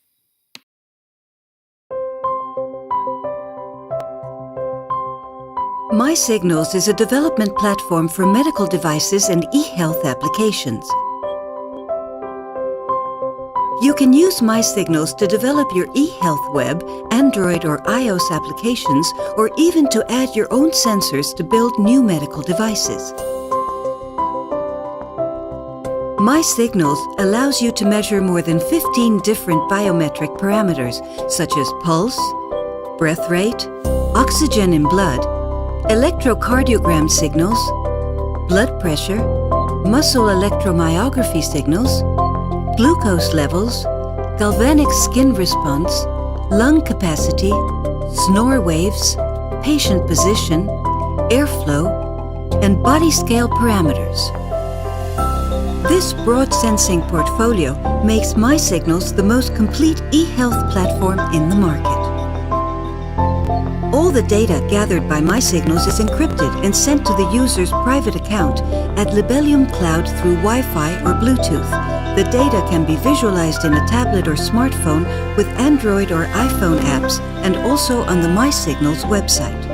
MySignals is a development platform for medical devices and e-health applications. You can use MySignals to develop your eHealth web, Android or iOS applications, or even to add your own sensors to build new medical devices. MySignals allows you to measure more than 15 different biometric parameters, such as pulse, breath rate, oxygen in blood, electrocardiogram signals, blood pressure, muscle electromyography signals, glucose levels, galvanic skin response, lung capacity, snore waves, patient position, airflow, and body scale parameters. This broad sensing portfolio makes MySignals the most complete eHealth platform in the market. All the data gathered by MySignals is encrypted and sent to the user's private account at Libellium Cloud through Wi-Fi or Bluetooth. The data can be visualized in a tablet or smartphone with Android or iPhone apps and also on the MySignals website.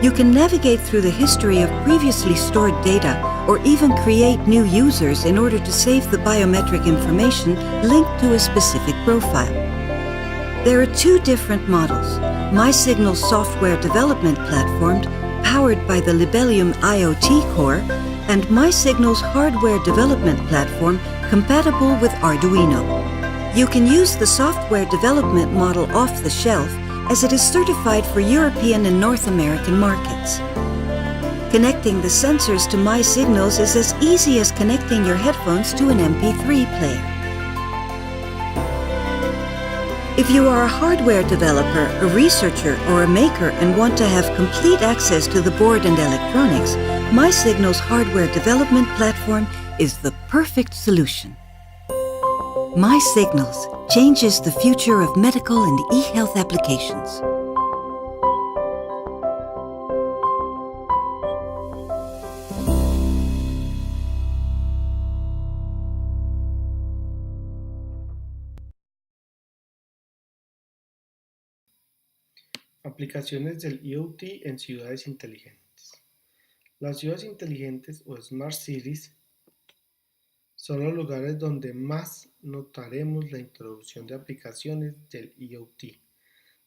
You can navigate through the history of previously stored data or even create new users in order to save the biometric information linked to a specific profile. There are two different models: MySignals software development platform, powered by the Libellium IoT core, and MySignals hardware development platform, compatible with Arduino. You can use the software development model off the shelf, as it is certified for European and North American markets. Connecting the sensors to MySignals is as easy as connecting your headphones to an MP3 player. If you are a hardware developer, a researcher, or a maker and want to have complete access to the board and electronics, MySignals hardware development platform is the perfect solution. MySignals changes the future of medical and e-health applications. Aplicaciones del IoT en ciudades inteligentes. Las ciudades inteligentes o Smart Cities son los lugares donde más notaremos la introducción de aplicaciones del IoT.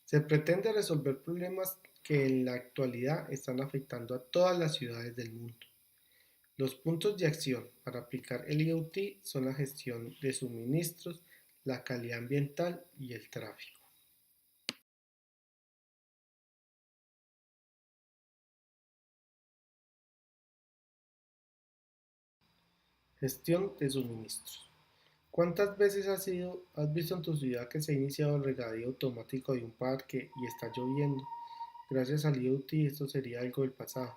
Se pretende resolver problemas que en la actualidad están afectando a todas las ciudades del mundo. Los puntos de acción para aplicar el IoT son la gestión de suministros, la calidad ambiental y el tráfico. Gestión de suministros. ¿Cuántas veces has visto en tu ciudad que se ha iniciado el regadío automático de un parque y está lloviendo? Gracias al IoT esto sería algo del pasado.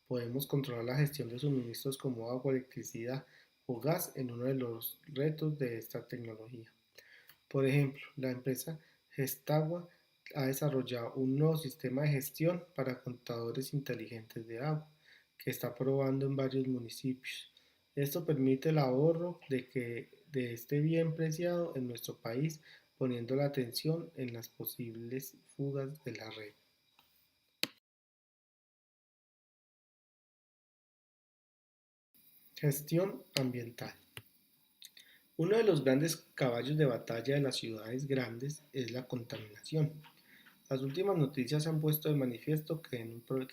Podemos controlar la gestión de suministros como agua, electricidad o gas en uno de los retos de esta tecnología. Por ejemplo, la empresa Gestagua ha desarrollado un nuevo sistema de gestión para contadores inteligentes de agua que está probando en varios municipios. Esto permite el ahorro de este bien preciado en nuestro país, poniendo la atención en las posibles fugas de la red. Gestión ambiental. Uno de los grandes caballos de batalla de las ciudades grandes es la contaminación. Las últimas noticias han puesto de manifiesto que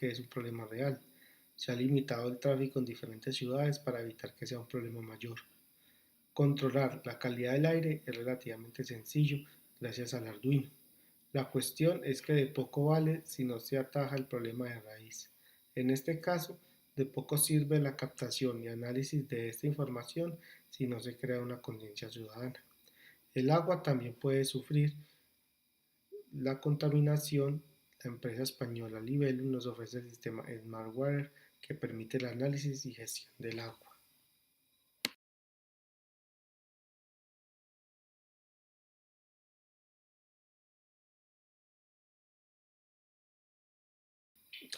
es un problema real. Se ha limitado el tráfico en diferentes ciudades para evitar que sea un problema mayor. Controlar la calidad del aire es relativamente sencillo gracias al Arduino. La cuestión es que de poco vale si no se ataja el problema de raíz. En este caso, de poco sirve la captación y análisis de esta información si no se crea una conciencia ciudadana. El agua también puede sufrir la contaminación. La empresa española Libellum nos ofrece el sistema Smart Water que permite el análisis y gestión del agua.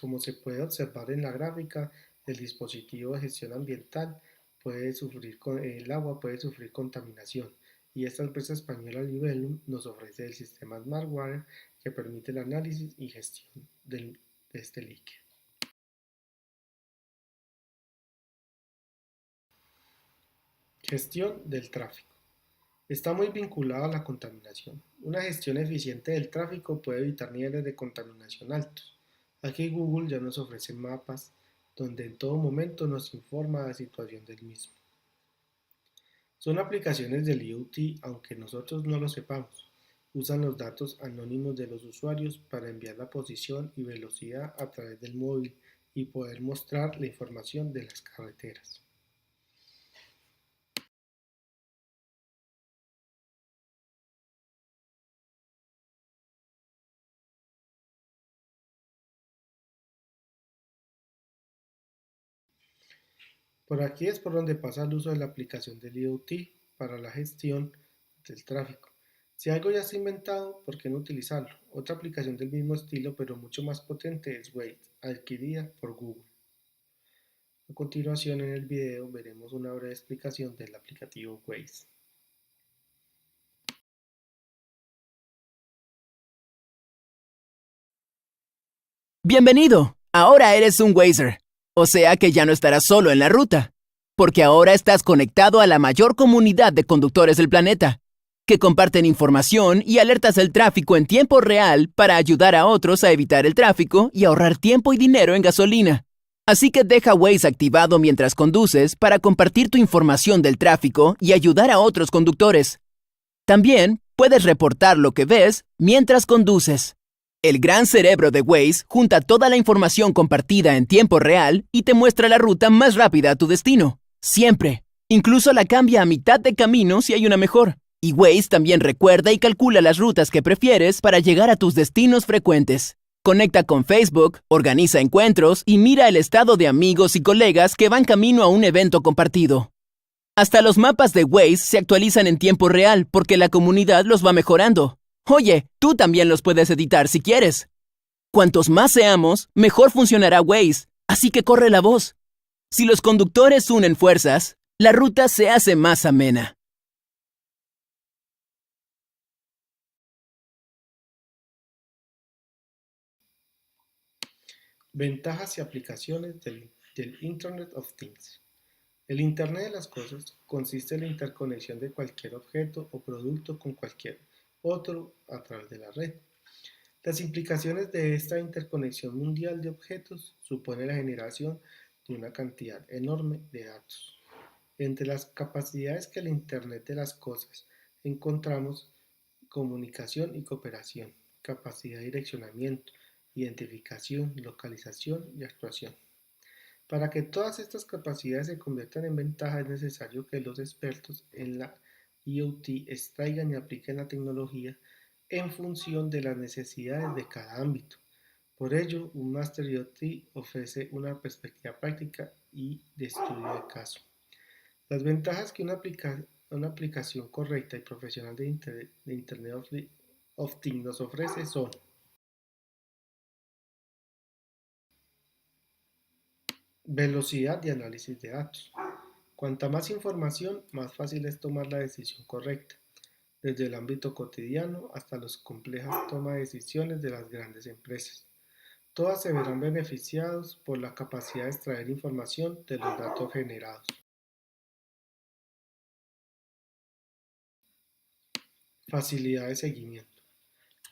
Como se puede observar en la gráfica, el dispositivo de gestión ambiental el agua puede sufrir contaminación, y esta empresa española Libellum nos ofrece el sistema Smart Water que permite el análisis y gestión de este líquido. Gestión del tráfico. Está muy vinculado a la contaminación. Una gestión eficiente del tráfico puede evitar niveles de contaminación altos. Aquí Google ya nos ofrece mapas donde en todo momento nos informa la situación del mismo. Son aplicaciones del IoT, aunque nosotros no lo sepamos. Usan los datos anónimos de los usuarios para enviar la posición y velocidad a través del móvil y poder mostrar la información de las carreteras. Por aquí es por donde pasa el uso de la aplicación del IoT para la gestión del tráfico. Si algo ya está inventado, ¿por qué no utilizarlo? Otra aplicación del mismo estilo, pero mucho más potente, es Waze, adquirida por Google. A continuación en el video veremos una breve explicación del aplicativo Waze. Bienvenido, ahora eres un Wazer, o sea que ya no estarás solo en la ruta, porque ahora estás conectado a la mayor comunidad de conductores del planeta, que comparten información y alertas del tráfico en tiempo real para ayudar a otros a evitar el tráfico y ahorrar tiempo y dinero en gasolina. Así que deja Waze activado mientras conduces para compartir tu información del tráfico y ayudar a otros conductores. También puedes reportar lo que ves mientras conduces. El gran cerebro de Waze junta toda la información compartida en tiempo real y te muestra la ruta más rápida a tu destino. Siempre. Incluso la cambia a mitad de camino si hay una mejor. Y Waze también recuerda y calcula las rutas que prefieres para llegar a tus destinos frecuentes. Conecta con Facebook, organiza encuentros y mira el estado de amigos y colegas que van camino a un evento compartido. Hasta los mapas de Waze se actualizan en tiempo real porque la comunidad los va mejorando. Oye, tú también los puedes editar si quieres. Cuantos más seamos, mejor funcionará Waze, así que corre la voz. Si los conductores unen fuerzas, la ruta se hace más amena. Ventajas y aplicaciones del Internet of Things. El Internet de las cosas consiste en la interconexión de cualquier objeto o producto con cualquier otro a través de la red. Las implicaciones de esta interconexión mundial de objetos supone la generación de una cantidad enorme de datos. Entre las capacidades que el Internet de las cosas encontramos comunicación y cooperación, capacidad de direccionamiento, identificación, localización y actuación. Para que todas estas capacidades se conviertan en ventaja es necesario que los expertos en la IoT extraigan y apliquen la tecnología en función de las necesidades de cada ámbito. Por ello, un Master IoT ofrece una perspectiva práctica y de estudio de caso. Las ventajas que una aplicación correcta y profesional de Internet of Things nos ofrece son: velocidad de análisis de datos. Cuanta más información, más fácil es tomar la decisión correcta, desde el ámbito cotidiano hasta las complejas tomas de decisiones de las grandes empresas. Todas se verán beneficiados por la capacidad de extraer información de los datos generados. Facilidad de seguimiento.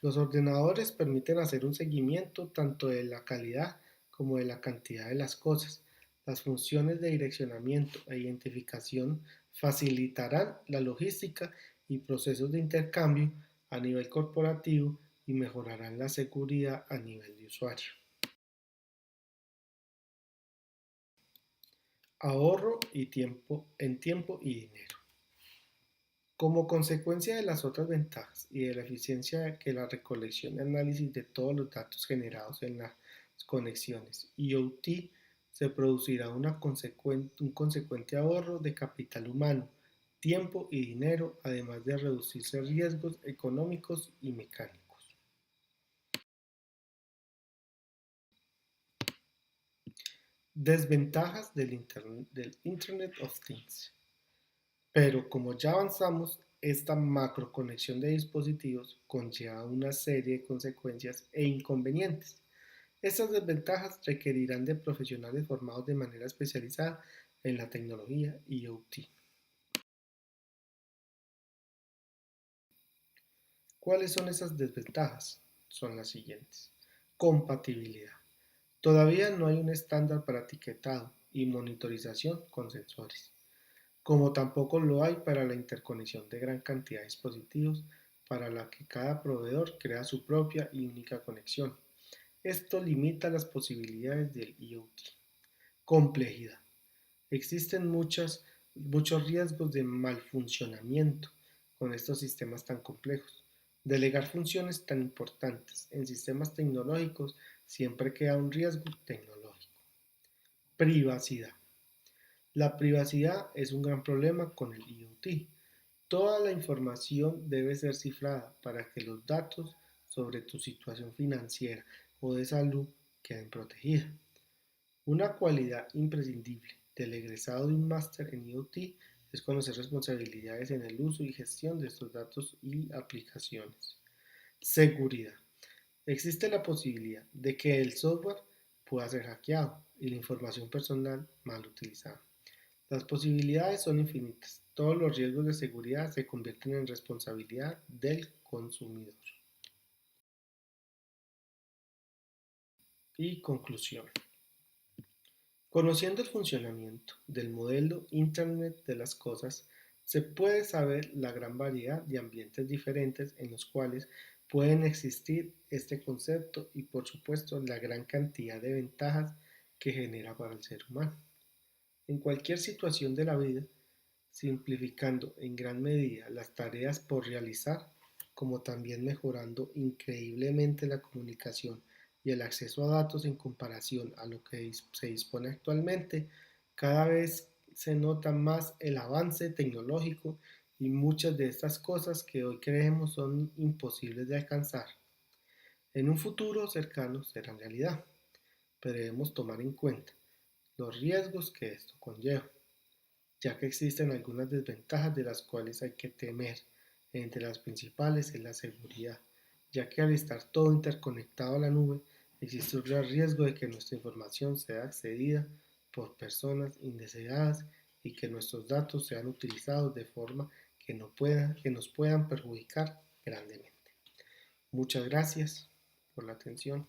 Los ordenadores permiten hacer un seguimiento tanto de la calidad como de la cantidad de las cosas. Las funciones de direccionamiento e identificación facilitarán la logística y procesos de intercambio a nivel corporativo y mejorarán la seguridad a nivel de usuario. Ahorro en tiempo y dinero. Como consecuencia de las otras ventajas y de la eficiencia que la recolección y análisis de todos los datos generados en las conexiones IoT, se producirá un consecuente ahorro de capital humano, tiempo y dinero, además de reducirse riesgos económicos y mecánicos. Desventajas del Internet of Things. Pero como ya avanzamos, esta macroconexión de dispositivos conlleva una serie de consecuencias e inconvenientes. Estas desventajas requerirán de profesionales formados de manera especializada en la tecnología IoT. ¿Cuáles son esas desventajas? Son las siguientes. Compatibilidad. Todavía no hay un estándar para etiquetado y monitorización con sensores, como tampoco lo hay para la interconexión de gran cantidad de dispositivos para la que cada proveedor crea su propia y única conexión. Esto limita las posibilidades del IoT. Complejidad. Existen muchos riesgos de malfuncionamiento con estos sistemas tan complejos. Delegar funciones tan importantes en sistemas tecnológicos siempre queda un riesgo tecnológico. Privacidad. La privacidad es un gran problema con el IoT. Toda la información debe ser cifrada para que los datos sobre tu situación financiera o de salud queden protegidos. Una cualidad imprescindible del egresado de un máster en IoT es conocer responsabilidades en el uso y gestión de estos datos y aplicaciones. Seguridad. Existe la posibilidad de que el software pueda ser hackeado y la información personal mal utilizada. Las posibilidades son infinitas. Todos los riesgos de seguridad se convierten en responsabilidad del consumidor. Y conclusión. Conociendo el funcionamiento del modelo Internet de las cosas, se puede saber la gran variedad de ambientes diferentes en los cuales pueden existir este concepto y por supuesto la gran cantidad de ventajas que genera para el ser humano. En cualquier situación de la vida, simplificando en gran medida las tareas por realizar, como también mejorando increíblemente la comunicación y el acceso a datos en comparación a lo que se dispone actualmente, cada vez se nota más el avance tecnológico y muchas de estas cosas que hoy creemos son imposibles de alcanzar. En un futuro cercano serán realidad, pero debemos tomar en cuenta los riesgos que esto conlleva, ya que existen algunas desventajas de las cuales hay que temer. Entre las principales es la seguridad, ya que al estar todo interconectado a la nube, existe un gran riesgo de que nuestra información sea accedida por personas indeseadas y que nuestros datos sean utilizados de forma que nos puedan perjudicar grandemente. Muchas gracias por la atención.